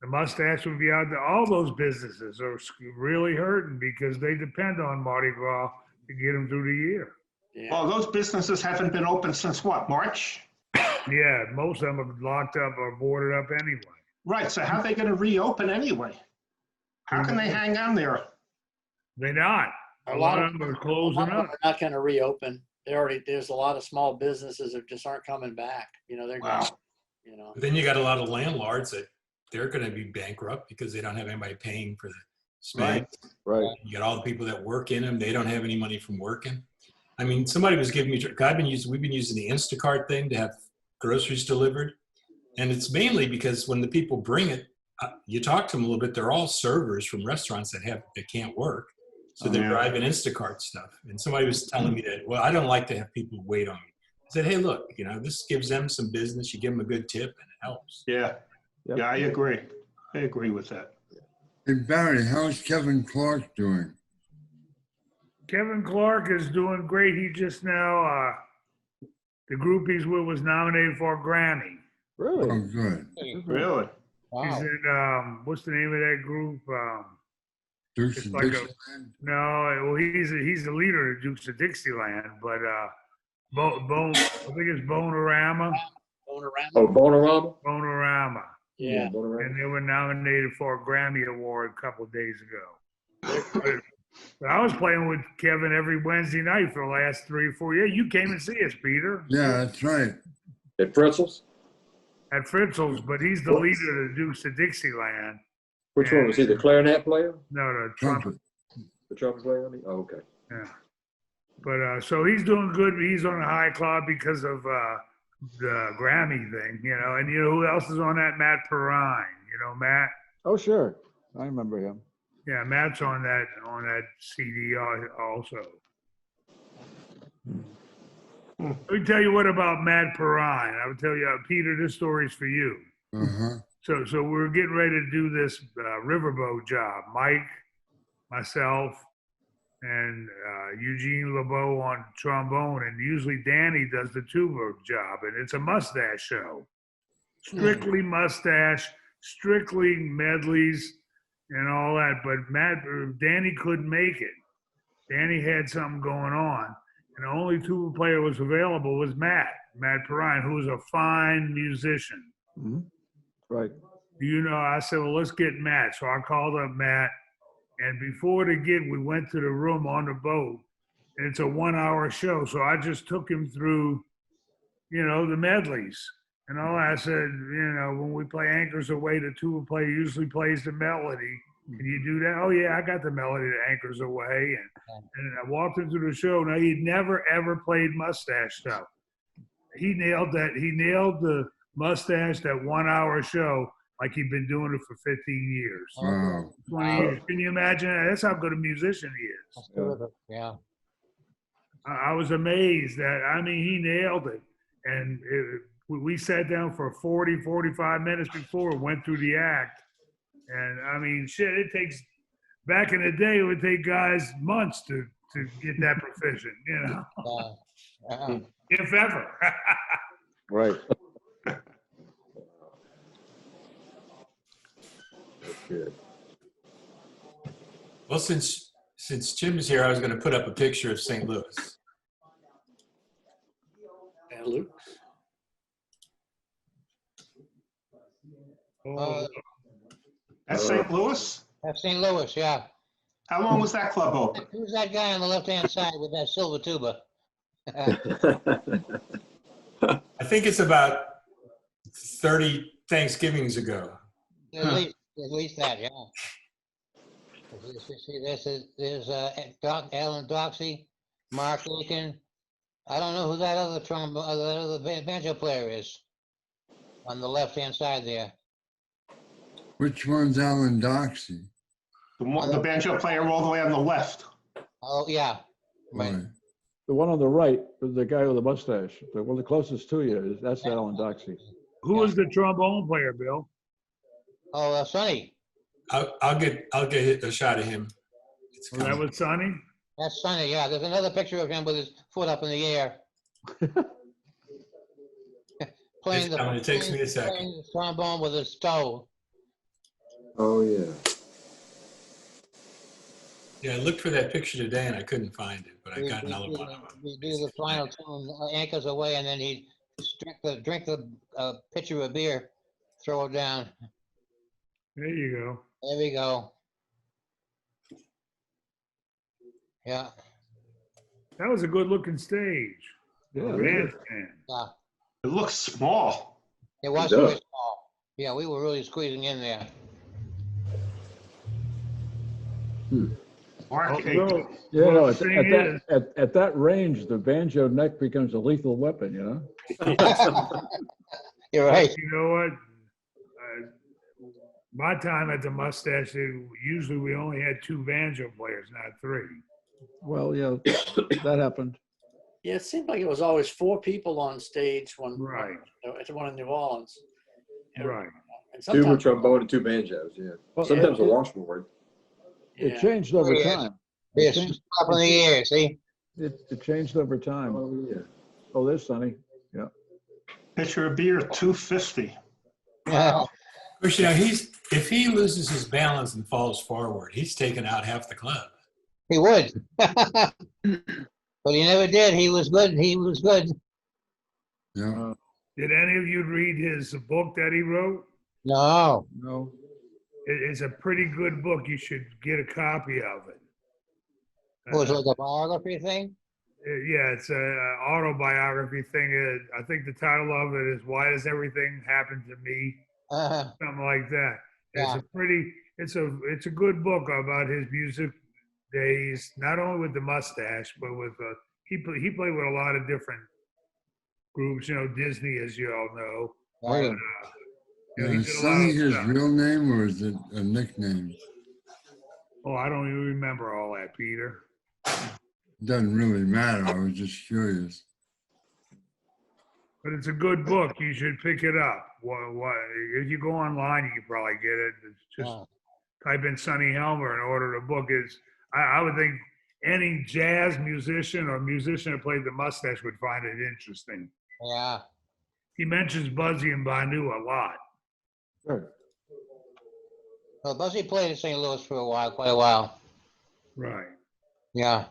the mustache would be out there. All those businesses are really hurting because they depend on Mardi Gras to get them through the year. Yeah. Well, those businesses haven't been open since what, March? Yeah, most of them are locked up or boarded up anyway. Right, so how are they going to reopen anyway? How can they hang on there? They're not. A lot of them are a closing lot of them up. are not going to reopen. There's a lot of small businesses that just aren't coming back. You know, they're Wow. gone. You know. But then you got a lot of landlords that they're going to be bankrupt because they don't have anybody paying for the space. Right. You got all the people that work in them; they don't have any money from working. I mean, somebody was giving me. We've been using the Instacart thing to have groceries delivered, and it's mainly because when the people bring it, you talk to them a little bit. They're all servers from restaurants that can't work, so they're Yeah. driving Instacart stuff. And somebody was telling me that, well, I don't like to have people wait on me. I said, hey, look, this gives them some business. You give them a good tip, and it helps. Yeah, yeah, I agree. I agree with that. Hey, Barry, how's Kevin Clark doing? Kevin Clark is doing great. He just now, the group he's with was nominated for a Grammy. Really? Oh, good. Really? He's Wow. in, what's the name of that group? Dukes It's of like a- Dixieland? No, well, he's the leader of Dukes of Dixieland, but I think it's Bonerama. Going around. Oh, Bonarama? Yeah. Bonerama. Bonarama. And they were nominated for a Grammy Award a couple of days ago. But I was playing with Kevin every Wednesday night for the last 3 or 4 years. You came and see us, Peter, Yeah, that's right. At Fritzl's? at Fritzl's, but he's the leader of the Dukes of Dixieland. Which one was he? The clarinet player? No, the trumpet. Trumpet. The trumpet player? I mean? Oh, okay. Yeah. But so he's doing good. He's on a high club because of the Grammy thing, you know. And you know who else is on that? Matt Perrine. You know Matt? Oh, sure. I remember him. Yeah, Matt's on that CD also. Let me tell you what about Matt Perrine. I would tell you, Peter, this story's for you. Uh-huh. So we're getting ready to do this riverboat job. Mike, myself, and Eugene LeBeau on trombone, and usually Danny does the tuba job, and it's a mustache show. Strictly mustache, strictly medleys, and all that. But Danny couldn't make it. Danny had something going on, and the only tuba player was available was Matt Perrine, who was a fine musician. Mhm. Right. You know, I said, well, let's get Matt. So I called up Matt, and before the gig, we went to the room on the boat, and it's a 1-hour show. So I just took him through, you know, the medleys. And all I said, you know, when we play Anchors Away, the tuba player usually plays the melody. Can you do that? Oh, yeah, I got the melody to Anchors Away. And I walked him through the show. Now, he'd never, ever played mustache stuff. He nailed that. He nailed the mustache, that 1-hour show, like he'd been doing it for 15 years. Wow. 20 years. Can you imagine that? That's how good a musician he is. That's terrific. Yeah. I was amazed that, I mean, he nailed it. And we sat down for 40, 45 minutes before it went through the act. And I mean, shit, it takes, back in the day, it would take guys months to get that proficient, you know, if ever. Right. Good. Well, since Jim is here, I was going to put up a picture of St. Louis. And Luke. Oh, That's St. Louis? That's St. Louis, yeah. How long was that club open? Who's that guy on the left-hand side with that silver tuba? I think it's about 30 Thanksgivings ago. At least that, yeah. There's Alan Doxey, Mark Aiken. I don't know who that other banjo player is on the left-hand side there. Which one's Alan Doxey? The banjo player all the way on the left. Oh, yeah. Right. Right. The one on the right, the guy with the mustache, the one the closest to you, that's Alan Doxey. who was the trombone player, Bill? Oh, Sonny. I'll get a shot of him. It's Well, that coming. was Sonny? That's Sonny, yeah. There's another picture of him with his foot up in the air. It's coming. It takes me a second. Playing the trombone with his toe. Oh, yeah. Yeah, I looked for that picture today and I couldn't find it, but I got another one of them. We do the final tune, Anchors Away, and then he'd drink the pitcher of beer, throw it down. There you go. There we go. Yeah, That was a good looking stage. Yeah. Grandstand. yeah. It looks small. It was It does. really small. Yeah, we were really squeezing in there. Mark Although, Aiken. Yeah, well, no, the thing is, at that range, the banjo neck becomes a lethal weapon, you know? You're right. you know what? My time at the Mustache, usually we only had 2 banjo players, not 3. Well, yeah, that happened. Yeah, it seemed like it was always 4 people on stage Right. at the one in New Orleans. Right. And Tuba, sometimes, trombone, and 2 banjos, yeah. Well, Sometimes a washboard. It yeah. changed over Oh, yeah. time. Yes, up in the air, see? It changed over time. Oh, yeah. Oh, there's Sonny. Yeah. Pitcher of beer, $2.50. Yeah. Of course, you know, if he loses his balance and falls forward, he's taken out half the club. He would. But he never did. He was good. He was good. Yeah. Did any of you read his book that he wrote? No. No. It's a pretty good book. You should get a copy of it. Was it like a biography thing? Yeah, it's a autobiography thing. I think the title of it is "Why Does Everything Happen to Me?" Uh, Something like that. Yeah. it's a good book about his music days, not only with the mustache, but with he played with a lot of different groups. You know, Disney, as you all know. Right. You know, he Is did a lot Sonny of his stuff. real name or is it a nickname? Oh, I don't even remember all that, Peter. It doesn't really matter. I was just curious. But it's a good book. You should pick it up. What if you go online, you can probably get it. It's just Yeah. type in Sonny Helmer and order the book. I would think any jazz musician or musician that played the mustache would find it interesting. Yeah. He mentions Buzzy and Banu a lot. Sure. Well, Buzzy played in St. Louis for a while, quite a while. Right. Yeah.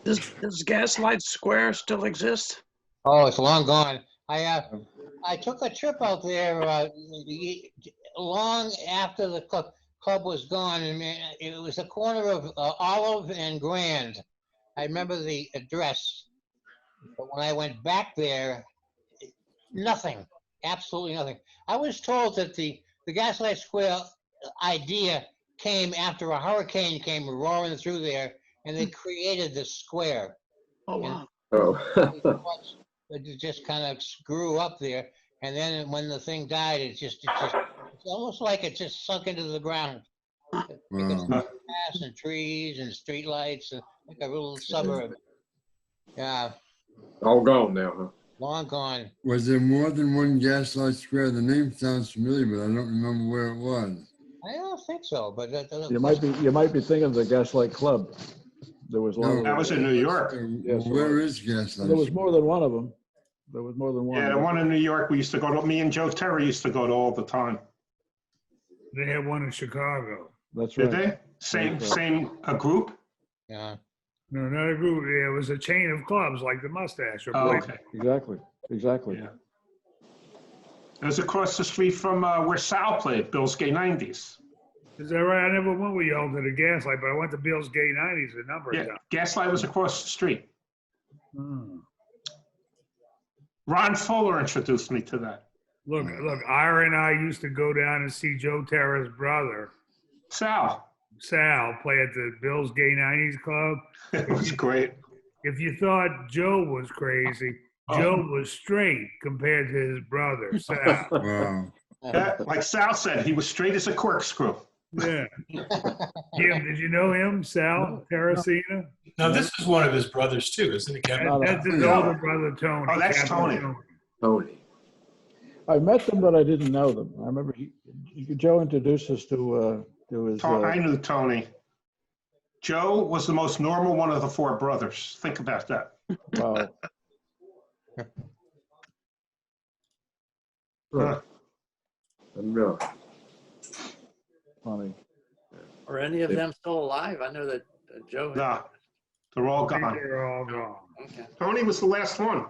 Does Gaslight Square still exist? Oh, it's long gone. I took a trip out there long after the club was gone, and it was the corner of Olive and Grand. I remember the address, but when I went back there, nothing, absolutely nothing. I was told that the Gaslight Square idea came after a hurricane came roaring through there, and they created the square. Oh, And wow. Oh. it just kind of grew up there, and then when the thing died, it's almost like it just sunk into the ground. Because Wow. grass and trees and street lights, and like a little suburb. Yeah, All gone now, huh? long gone. Was there more than one Gaslight Square? The name sounds familiar, but I don't remember where it was. I don't think so, but You might be thinking of the Gaslight Club. There was one. No, of That them. was in New York. Yes, it Where was. is Gaslight? There was more than one of them. There was more than one. Yeah, the one in New York we used to go to, me and Joe Terry used to go to all the time. They had one in Chicago. That's Did right. they? Same, That's right. same, a group? yeah. No, not a group. Yeah, it was a chain of clubs like the Mustache. Oh, okay. Exactly. Exactly. Yeah. It was across the street from where Sal played, Bill's Gay 90s. Is that right? I never went with y'all to the Gaslight, but I went to Bill's Gay 90s a number Yeah, of times. Gaslight was across the street. Hmm. Ron Fuller introduced me to that. Look, Ira and I used to go down and see Joe Terra's brother, Sal. Sal, play at the Bill's Gay 90s Club. It was great. If you thought Joe was crazy, Joe was straight compared to his brother, Sal. Wow. Yeah, like Sal said, he was straight as a corkscrew. Yeah. Jim, did you know him, Sal Terracina? Now, this is one of his brothers too, isn't it, Kevin? That's his older brother, Tony. Oh, that's Captain Tony. Tony. I met them, but I didn't know them. I remember Joe introduced us to his. I knew Tony. Joe was the most normal one of the four brothers. Think about that. Wow. Huh. No. Funny. Are any of them still alive? I know that Joe. No, they're all I think gone. they're all gone. Okay. Tony was the last one.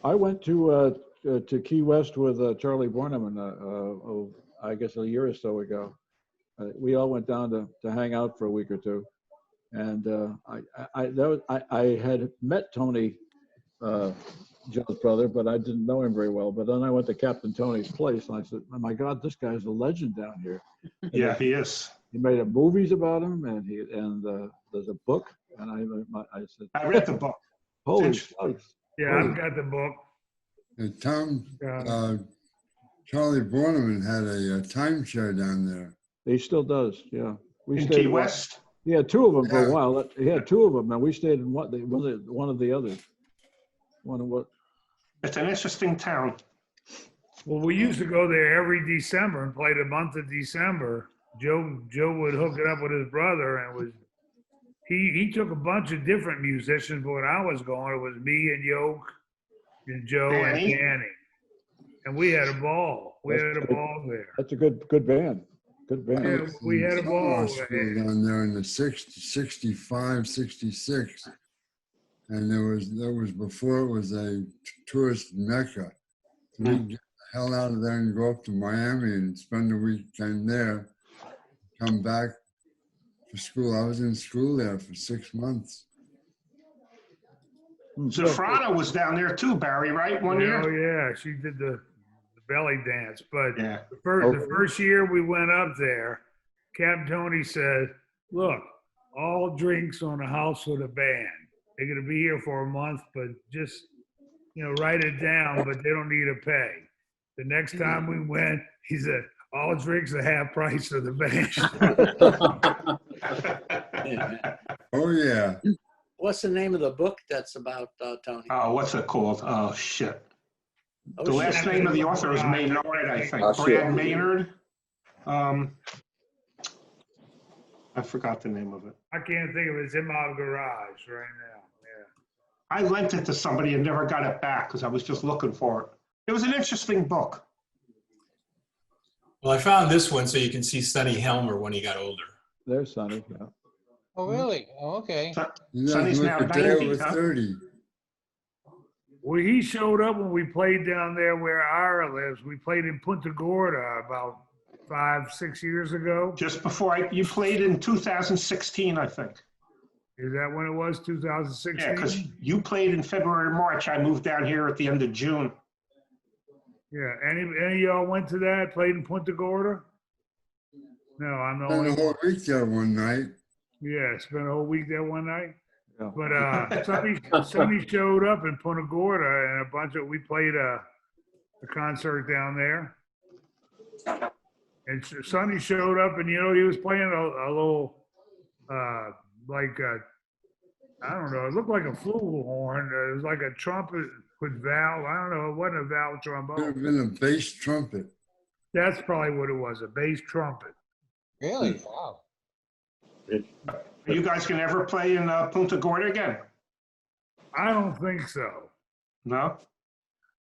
I went to Key West with Charlie Borneman, I guess a year or so ago. We all went down to hang out for a week or two, and I had met Tony, Joe's brother, but I didn't know him very well. But then I went to Captain Tony's place, and I said, "Oh my God, this guy's a legend down here." And Yeah, he is. he made movies about him, and there's a book, and I said, I read the book. "Holy It's smokes!" Yeah, I've got the book. Charlie Borneman had a timeshare down there. He still does, yeah. We In stayed Key one- West. He had two of them for Yeah. a while. He had two of them, and we stayed in one of the others. One of what? It's an interesting town. Well, we used to go there every December and play the month of December. Joe would hook it up with his brother, and it was he took a bunch of different musicians. But when I was going, it was me and Yoke and Joe Danny. and Danny, and we had a ball. We had a ball there. That's a good band. Good band. Yeah, we had a ball Hospital down there in the 65, 66. And that was before it was a tourist mecca. So we'd get the hell out of there and go up to Miami and spend the weekend there, come back for school. I was in school there for 6 months. Zafrana was down there too, Barry, right? One Oh, year? yeah, she did the belly dance. But Yeah. the first year we went up there, Captain Tony said, look, all drinks on the house with a band. They're going to be here for a month, but just, write it down, but they don't need to pay. The next time we went, he said, all drinks are half price of the band. Oh, yeah. What's the name of the book that's about Tony? Oh, what's it called? Oh, shit. Oh, The last shit. name of the author is Maynard, I think. Oh, shit. Brad Maynard. I forgot the name of it. I can't think of it. It's in my garage right now. Yeah. I lent it to somebody and never got it back because I was just looking for it. It was an interesting book. Well, I found this one so you can see Sonny Helmer when he got older. There's Sonny, yeah. Oh, really? Oh, okay. Sonny's now 90, huh? 30. Well, he showed up when we played down there where Ira lives. We played in Punta Gorda about 5-6 years ago. Just before you played in 2016, I think. Is that when it was, 2016? Yeah, because you played in February, March. I moved down here at the end of June. Yeah. Any of y'all went to that, played in Punta Gorda? No, I'm the Spent only the whole one. week there one night. Yeah, spent a whole week there one night. Yeah. But Sonny showed up in Punta Gorda and we played a concert down there. And Sonny showed up and, he was playing a little, I don't know, it looked like a flugelhorn. It was like a trumpet with valve. I don't know, it wasn't a valve Could have trombone. been a bass trumpet. That's probably what it was, a bass trumpet. Really? Wow. Are you guys going to ever play in Punta Gorda again? I don't think so. No?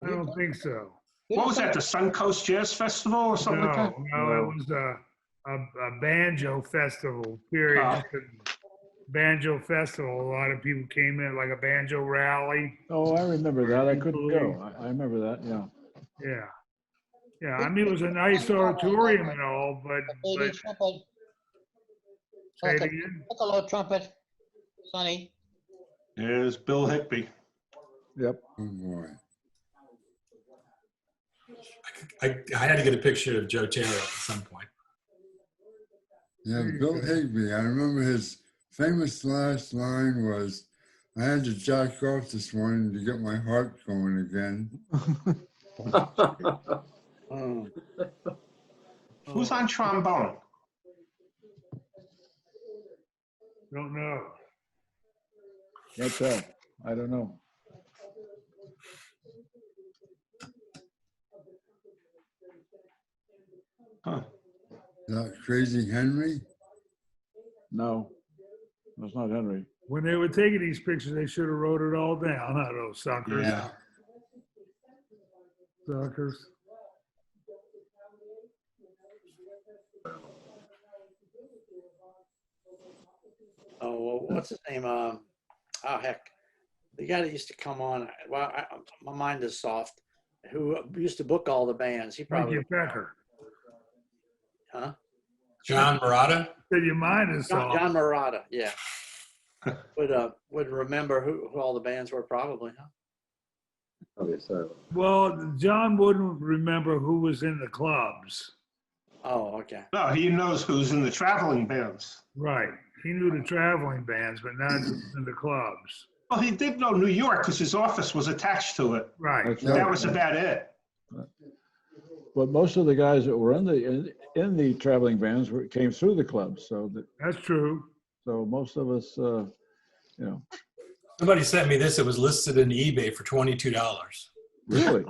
I don't think so. What was that, the Suncoast Jazz Festival or something like that? No, it was a banjo festival, period. Oh. Just a banjo festival. A lot of people came in, like a banjo rally. Oh, I remember that. I couldn't go. I remember that, yeah. Yeah. Yeah, I mean, it was a nice auditorium and all, but Baby trumpet. say it again. Piccolo trumpet. Sonny. There's Bill Hickby. Yep. Oh, boy. I had to get a picture of Joe Taylor at some point. Yeah, Bill Higbee. I remember his famous last line was, I had to jack off this morning to get my heart going again. Oh. Who's on trombone? Don't know. Can't tell. I don't know. Huh. Is that Crazy Henry? No, that's not Henry. When they were taking these pictures, they should have wrote it all down, huh, those suckers. Yeah. Suckers. Oh, well, what's his name? Oh, heck. The guy that used to come on, well, my mind is soft, who used to book all the bands. He probably, Frankie Becker. huh? John Murata? Said your mind is soft. John Murata, yeah. Would remember who all the bands were probably, huh? Okay, so Well, John wouldn't remember who was in the clubs. Oh, okay. No, he knows who's in the traveling bands. Right. He knew the traveling bands, but not in the clubs. Well, he did know New York because his office was attached to it. Right. That's That right. was about it. But most of the guys that were in the traveling bands came through the clubs, so That's true. most of us, you know, Somebody sent me this. It was listed in eBay for $22. really.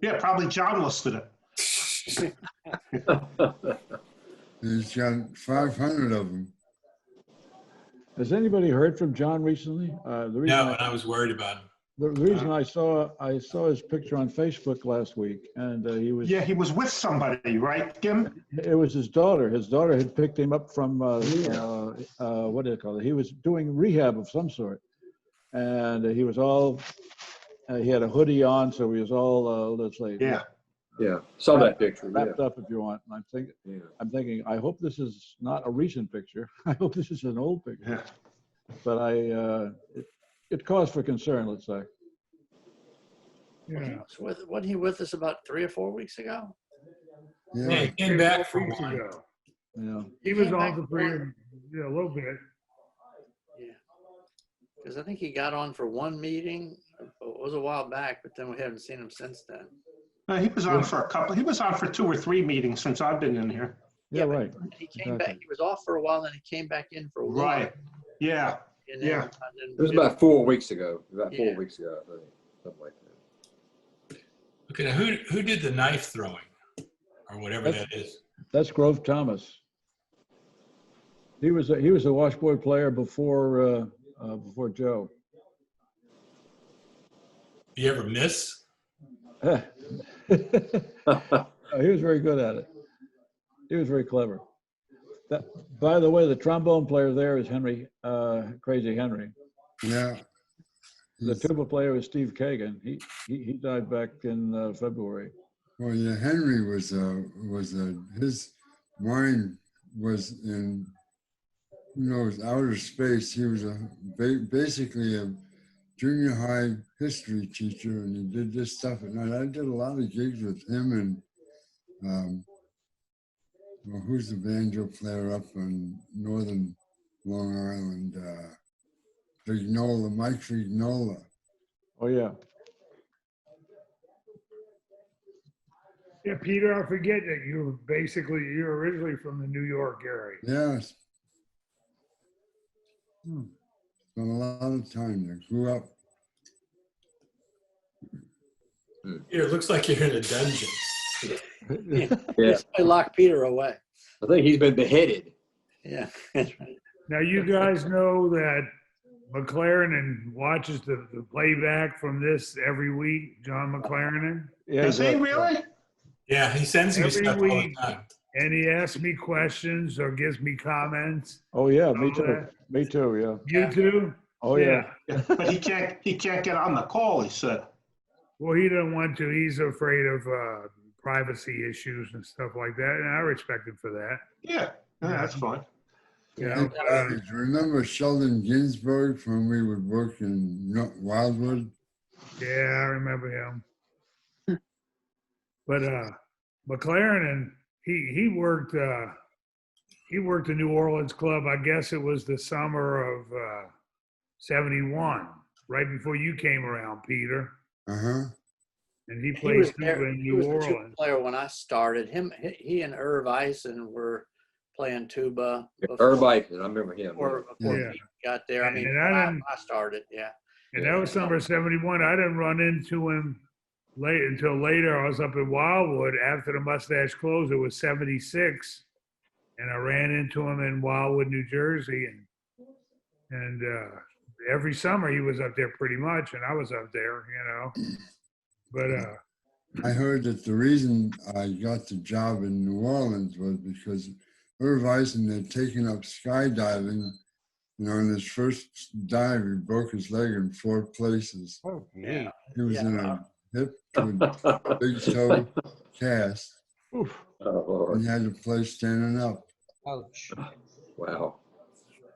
Yeah, probably John listed it. He's got 500 of them. Has anybody heard from John recently? The reason No, and I was worried about him. the reason I saw his picture on Facebook last week, and he was Yeah, he was with somebody, right, Kim? it was his daughter. His daughter had picked him up from what do they call it? He was doing rehab of some sort, and he was all he had a hoodie on, so he was all let's say Yeah. yeah, saw that picture. Yeah. wrapped up, if you want. And Yeah. I'm thinking, I hope this is not a recent picture. I hope this is an old picture. Yeah. But It cause for concern, let's say. Yeah. Wasn't he with us about 3 or 4 weeks ago? Yeah, Yeah, he came back for Weeks one. ago. Yeah. He was came on back for for one. 3, yeah, a little bit. Yeah. Because I think he got on for one meeting. It was a while back, but then we haven't seen him since then. He was on for a couple, he was on for 2 or 3 meetings since I've been in here. Yeah, but right. He came back. Exactly. He was off for a while, then he came back in for one. Right. Yeah. And Yeah. then It was about 4 weeks ago. About 4 Yeah. weeks ago, I think. Something like that. Okay, now who did the knife throwing, or whatever that is? That's Grove Thomas. He was a washboard player before Joe. You ever miss? He was very good at it. He was very clever. By the way, the trombone player there is Henry, Crazy Henry. yeah. The tuba player is Steve Kagan. He died back in February. Well, yeah, Henry was his mind was in, who knows, outer space. He was basically a junior high history teacher, and he did this stuff at night. I did a lot of gigs with him and well, who's the banjo player up in northern Long Island? Mike Fignola. Oh yeah. Yeah, Peter, I forget that you're originally from the New York area. Yes. Spent a lot of time there. Grew up. Here, it looks like you're in a dungeon. Yeah. I locked Peter away. I think he's been beheaded. Yeah, that's right. Now, you guys know that McLaren watches the playback from this every week, John McLaren. Yeah, Does he really? Yeah, he sends me Every stuff all the week. time. And he asks me questions or gives me comments. Oh yeah, me All too. that. Me too. Yeah. You too? Oh yeah. But he can't get on the call, he said. Well, he doesn't want to. He's afraid of privacy issues and stuff like that, and I respect him for that. Yeah, that's fine. Yeah. Hey, remember Sheldon Ginsburg from we would work in Wildwood? Yeah, I remember him. But McLaren, he worked the New Orleans club. I guess it was the summer of '71, right before you came around, Peter. Uh-huh. And he He played was tuba there. in He New was the tuba Orleans. player when I started. He and Irv Eisen were playing tuba Irv Eisen, I remember him. before Yeah. he got there. I mean, And when I I didn't- started, yeah. And that was summer '71. I didn't run into him until later. I was up in Wildwood after the Mustache closed. It was '76, and I ran into him in Wildwood, New Jersey, and every summer he was up there pretty much, and I was up there, But I heard that the reason I got the job in New Orleans was because Irv Eisen had taken up skydiving. In his first dive, he broke his leg in 4 places. Oh Yeah. He was Yeah. in a hip to a big toe cast, Oof. Oh, Lord. and he had to play standing up. Ouch. Wow.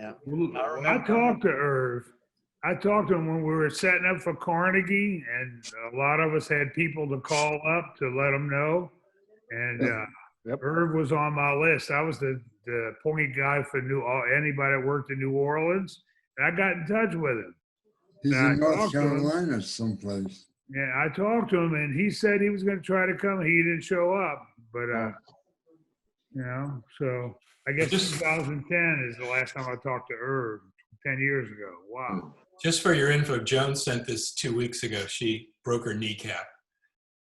I talked to Irv. I talked to him when we were setting up for Carnegie, and a lot of us had people to call up to let them know. And Yep. Irv was on my list. I was the point guy for anybody that worked in New Orleans, and I got in touch with him. He's Yeah, I in North talked to him. Carolina someplace. Yeah, I talked to him, and he said he was going to try to come. He didn't show up, but so I guess Just- 2010 is the last time I talked to Irv. 10 years ago. Wow. Just for your info, Joan sent this 2 weeks ago. She broke her kneecap.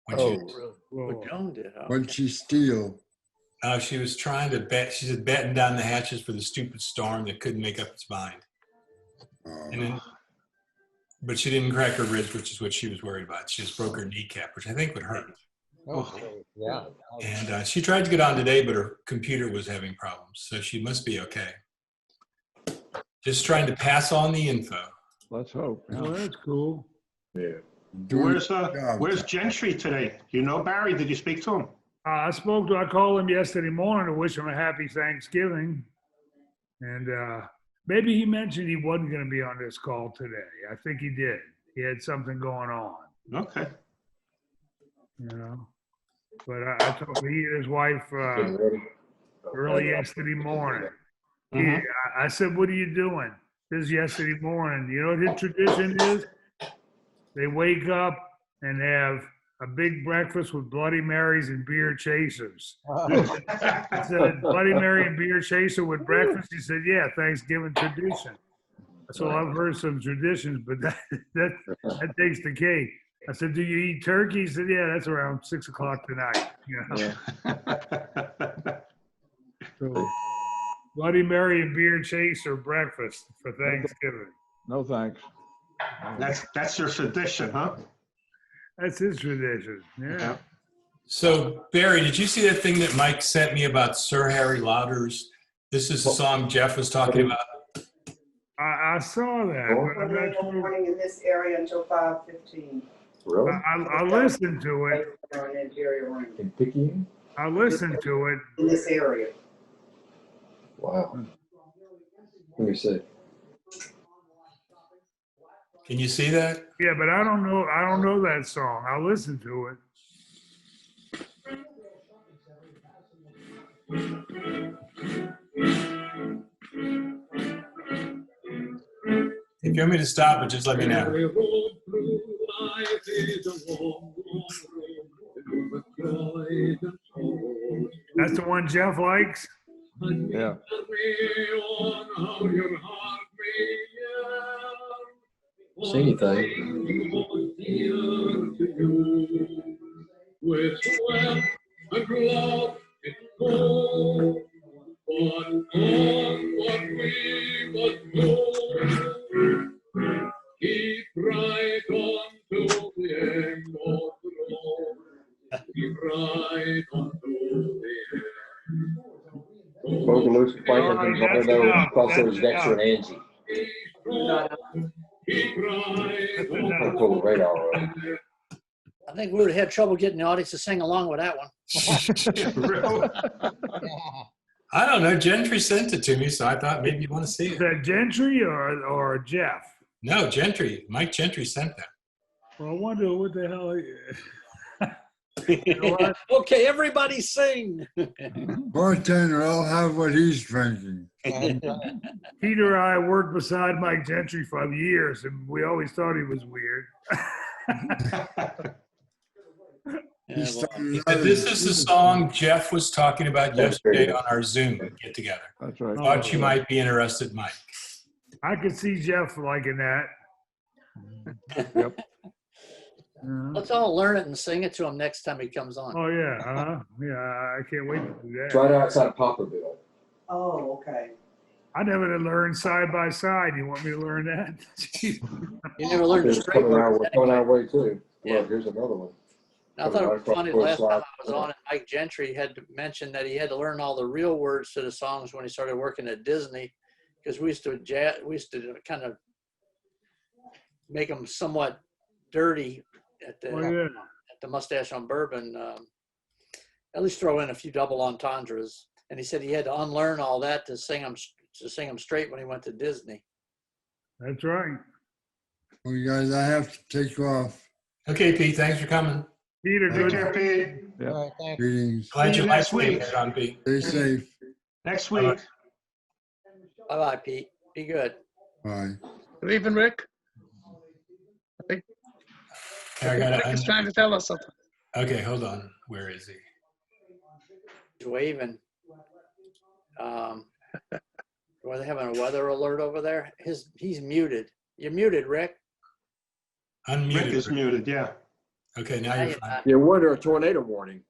When Oh, she, really? Whoa. What Joan did. What'd she steal? she was trying to she said batten down the hatches for the stupid storm that couldn't make up its mind. And then, but she didn't crack her ribs, which is what she was worried about. She just broke her kneecap, which I think would hurt. Oh, yeah. And she tried to get on today, but her computer was having problems. So she must be okay. Just trying to pass on the info. Let's hope. Yeah. Well, that's cool. Yeah. Doing Where's a job. Gentry today? You know Barry? Did you speak to him? I called him yesterday morning to wish him a happy Thanksgiving. And Maybe he mentioned he wasn't going to be on this call today. I think he did. He had something going on, Okay. you know. But I talked to he and his wife Getting ready. early yesterday morning. Mhm. I said, "What are you doing?" This is yesterday morning. You know what his tradition is? They wake up and have a big breakfast with Bloody Marys and beer chasers. I said, Bloody Mary and beer chaser with breakfast? He said, yeah, Thanksgiving tradition. So I've heard some traditions, but that takes the cake. I said, do you eat turkey? He said, yeah, that's around 6 o'clock tonight. You know? So, Bloody Mary and beer chaser breakfast for Thanksgiving. No, thanks. That's your tradition, huh? That's his tradition. Yeah. So Barry, did you see that thing that Mike sent me about Sir Harry Lauder's? This is the song Jeff was talking about. I saw that, but I'm not sure. Morning in this area until 5:15. Really? I listened to it. In Picayune? I listened to it. In this area. Wow. Let me see. Can you see that? Yeah, but I don't know that song. I'll listen to it. If you want me to stop it, just let me know. That's the one Jeff likes? Yeah. See anything? Keep right on to the end of the road. Keep right on to the end. Boogaloo, Franklin, Tornado, also is Dexter and Angie. Keep right on. I'll pull the radar up. I think we would have had trouble getting the audience to sing along with that one. I don't know. Gentry sent it to me, so I thought maybe you want to see Is it. that Gentry or Jeff? No, Gentry. Mike Gentry sent that. Well, I wonder what the hell. You know what? Okay, everybody sing. Bartender, I'll have what he's drinking. Peter and I worked beside Mike Gentry for years, and we always thought he was weird. Yeah, well, But this is the song Jeff was talking about yesterday on our Zoom get together. That's right. Thought you might be interested, Mike. I could see Jeff liking that. Yep. let's all learn it and sing it to him next time he comes on. Oh yeah, yeah. I can't wait to do that. It's right outside of Poplarville. Oh, okay. I never did learn side by side. You want me to learn that? You never learned the It's straight coming words. our way too. Yeah. Look, here's another one. I thought it was funny the last time I was on it, Mike Gentry had to mention that he had to learn all the real words to the songs when he started working at Disney, because we used to kind of make them somewhat dirty at the Mustache on Bourbon. At least throw in a few double entendres, and he said he had to unlearn all that to sing them straight when he went to Disney. That's right. Well, you guys, I have to take off. Okay, Pete. Thanks for coming. Peter, Take good. care, Pete. Yeah. All right, thanks. Greetings. Glad See you you liked next being week. there, on Pete. Stay safe. Next week. Bye bye, Pete. Be good. Bye. Good evening, Rick. I Rick gotta is trying to tell us something. Okay, hold on. Where is he? He's waving. Were they having a weather alert over there? He's muted. You're muted, Rick. Unmuted. Rick is muted, yeah. Okay, now you're fine. You're under a tornado warning.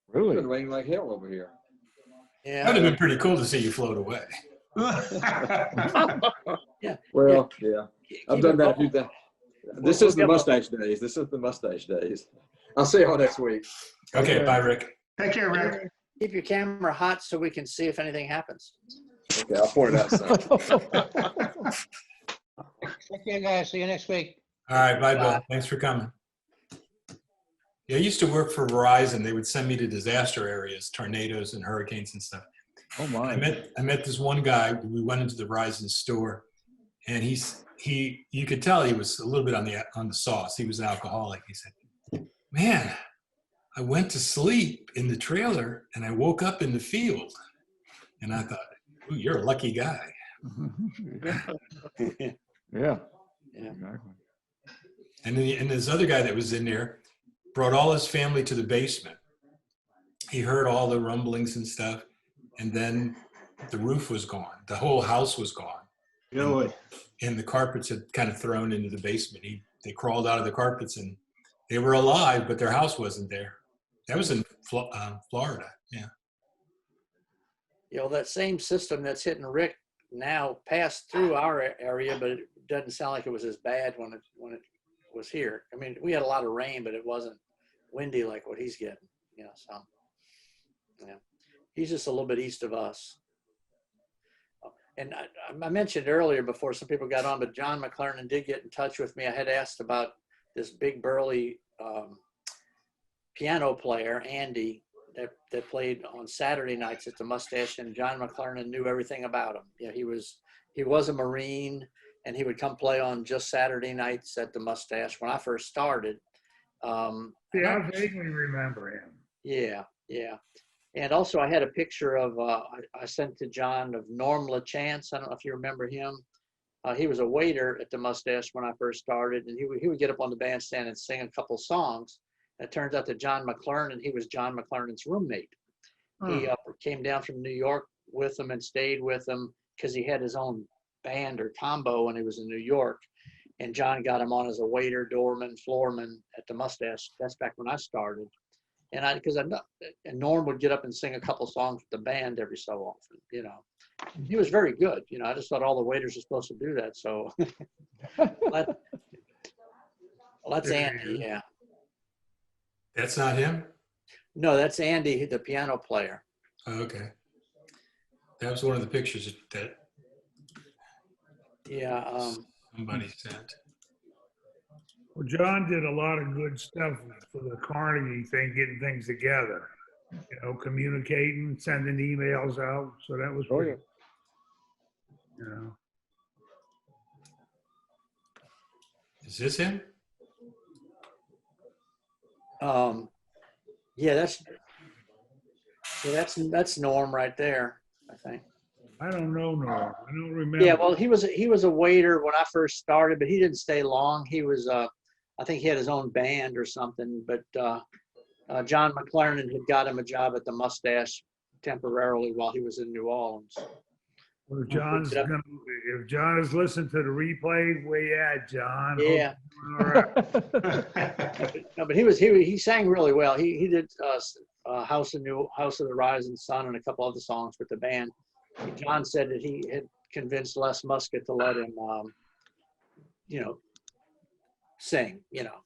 It's Really? been raining like hell over here. Yeah. That would have been pretty cool to see you float away. Yeah. Well, yeah. I've Keep done it that a few going. times. This is the mustache days. This is the mustache days. I'll see y'all next week. Okay, bye, Rick. Take care, Rick. Keep your camera hot so we can see if anything happens. Okay, I'll point it out some. Take care, guys. See you next week. All right, bye, Bill. Thanks for coming. Yeah, I used to work for Verizon. They would send me to disaster areas, tornadoes and hurricanes and stuff. Oh my. I met this one guy. We went into the Verizon store, and you could tell he was a little bit on the sauce. He was an alcoholic. He said, "Man, I went to sleep in the trailer and I woke up in the field." And I thought, "Ooh, you're a lucky guy." Yeah. Yeah. Exactly. And this other guy that was in there brought all his family to the basement. He heard all the rumblings and stuff, and then the roof was gone. The whole house was gone. Really? And the carpets had kind of thrown into the basement. They crawled out of the carpets, and they were alive, but their house wasn't there. That was in Florida. Yeah. You know, that same system that's hitting Rick now passed through our area, but it doesn't sound like it was as bad when it was here. I mean, we had a lot of rain, but it wasn't windy like what he's getting. You know, so yeah, he's just a little bit east of us. And I mentioned earlier before some people got on, but John McLernan did get in touch with me. I had asked about this big burly piano player, Andy, that played on Saturday nights at the Mustache, and John McLernan knew everything about him. You know, he was a Marine, and he would come play on just Saturday nights at the Mustache when I first started. Yeah, I vaguely remember him. Yeah, yeah. And also I had a picture of, I sent to John of Norm LaChance. I don't know if you remember him. He was a waiter at the Mustache when I first started, and he would get up on the bandstand and sing a couple songs. And it turns out that John McLernan, he was John McLernan's roommate. He came down from New York with him and stayed with him because he had his own band or combo when he was in New York. And John got him on as a waiter, doorman, floorman at the Mustache. That's back when I started. And and Norm would get up and sing a couple songs with the band every so often, you know. He was very good. You know, I just thought all the waiters are supposed to do that. So that's Andy, yeah. That's not him? No, that's Andy, the piano player. Oh, okay. That was one of the pictures that somebody sent. Well, John did a lot of good stuff for the Carnegie thing, getting things together. You know, communicating, sending emails out. So that was pretty, you know. Is this him? Yeah, that's Norm right there, I think. I don't know Norm. I don't remember. Yeah, well, he was a waiter when I first started, but he didn't stay long. He was I think he had his own band or something, but John McLernan had got him a job at the Mustache temporarily while he was in New Orleans. Well, if John is listening to the replay, where you at, John? Yeah. All right. No, but he sang really well. He did House of the Rising Sun and a couple other songs with the band. John said that he had convinced Les Muscat to let him, you know, sing. You know.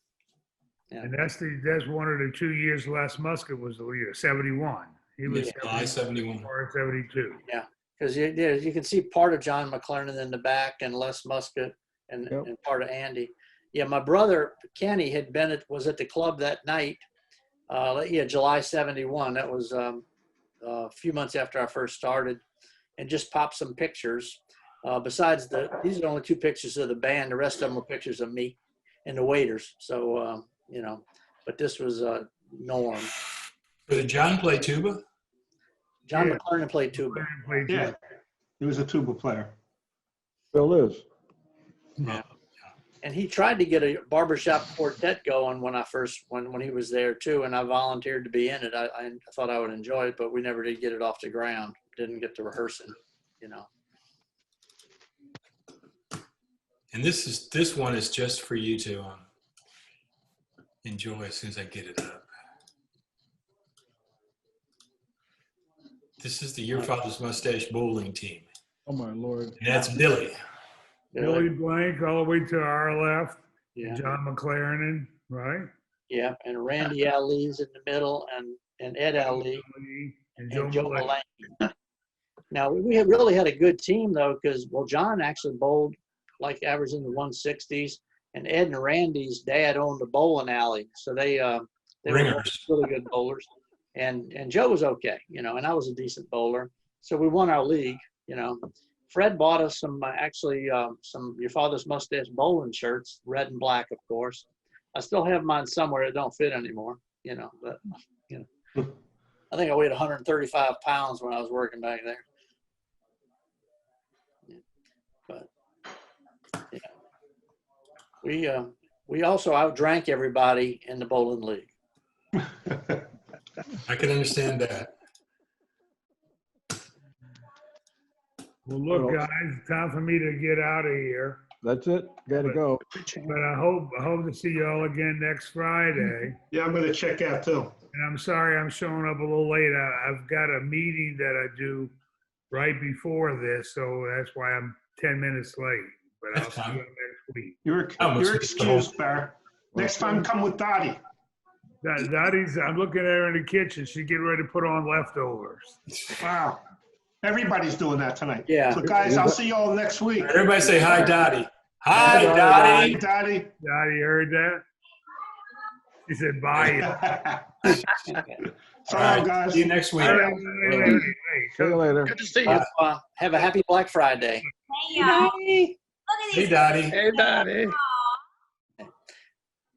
Yeah. And that's one of the 2 years Les Muscat was the leader, 71. He was July 71. Or 72. Yeah, because you can see part of John McLernan in the back and Les Muscat and part of Andy. Yeah, my brother Kenny was at the club that night. July 71. That was a few months after I first started, and just popped some pictures. Besides these are the only two pictures of the band. The rest of them were pictures of me and the waiters. So you know, but this was Norm. Did John play tuba? John McLernan played tuba. Yeah, he was a tuba player. Still is. Yeah. And he tried to get a barbershop quartet going when he was there too, and I volunteered to be in it. I thought I would enjoy it, but we never did get it off the ground. Didn't get to rehearsing, you know. And this one is just for you to enjoy as soon as I get it up. This is the Your Father's Mustache bowling team. Oh my Lord. And that's Billy. Billy Blank all the way to our left. Yeah. John McLernan, right? Yeah, and Randy Ali's in the middle, and Ed Ali and Joe Mulaney. Now we really had a good team though, because John actually bowled like average in the 160s, and Ed and Randy's dad owned a bowling alley, so they were really good bowlers. And Joe was okay, you know, and I was a decent bowler. So we won our league, you know. Fred bought us some, actually, some Your Father's Mustache bowling shirts, red and black, of course. I still have mine somewhere. It don't fit anymore, you know, but, you know. I think I weighed 135 pounds when I was working back there. Yeah. But, yeah. We also outdrank everybody in the bowling league. I can understand that. Well, look, Well- guys, it's time for me to get out of here. That's it. Gotta go. But I hope to see y'all again next Friday. Yeah, I'm gonna check out too. And I'm sorry I'm showing up a little late. I've got a meeting that I do right before this, so that's why I'm 10 minutes late. But I'll That's see you fine. next week. You're Almost you're missed the whole- excused, Bear. Next time, come with Dottie. Dottie's, I'm looking at her in the kitchen. She's getting ready to put on leftovers. Wow. Everybody's doing that tonight. Yeah. So guys, I'll see you all next week. Everybody say hi, Dottie. Hi, Hi, Dottie. Dottie. Dottie heard that? She said, bye. So All right, guys. see you next week. Hey, See you later. Good to see you. Have a happy Black Friday. Hey, y'all. Hey. Look at Hey, these. Dottie. Hey, Daddy.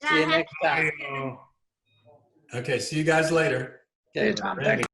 See you next time. Hey, Okay, see you guys later. Hey, Tom, thank you.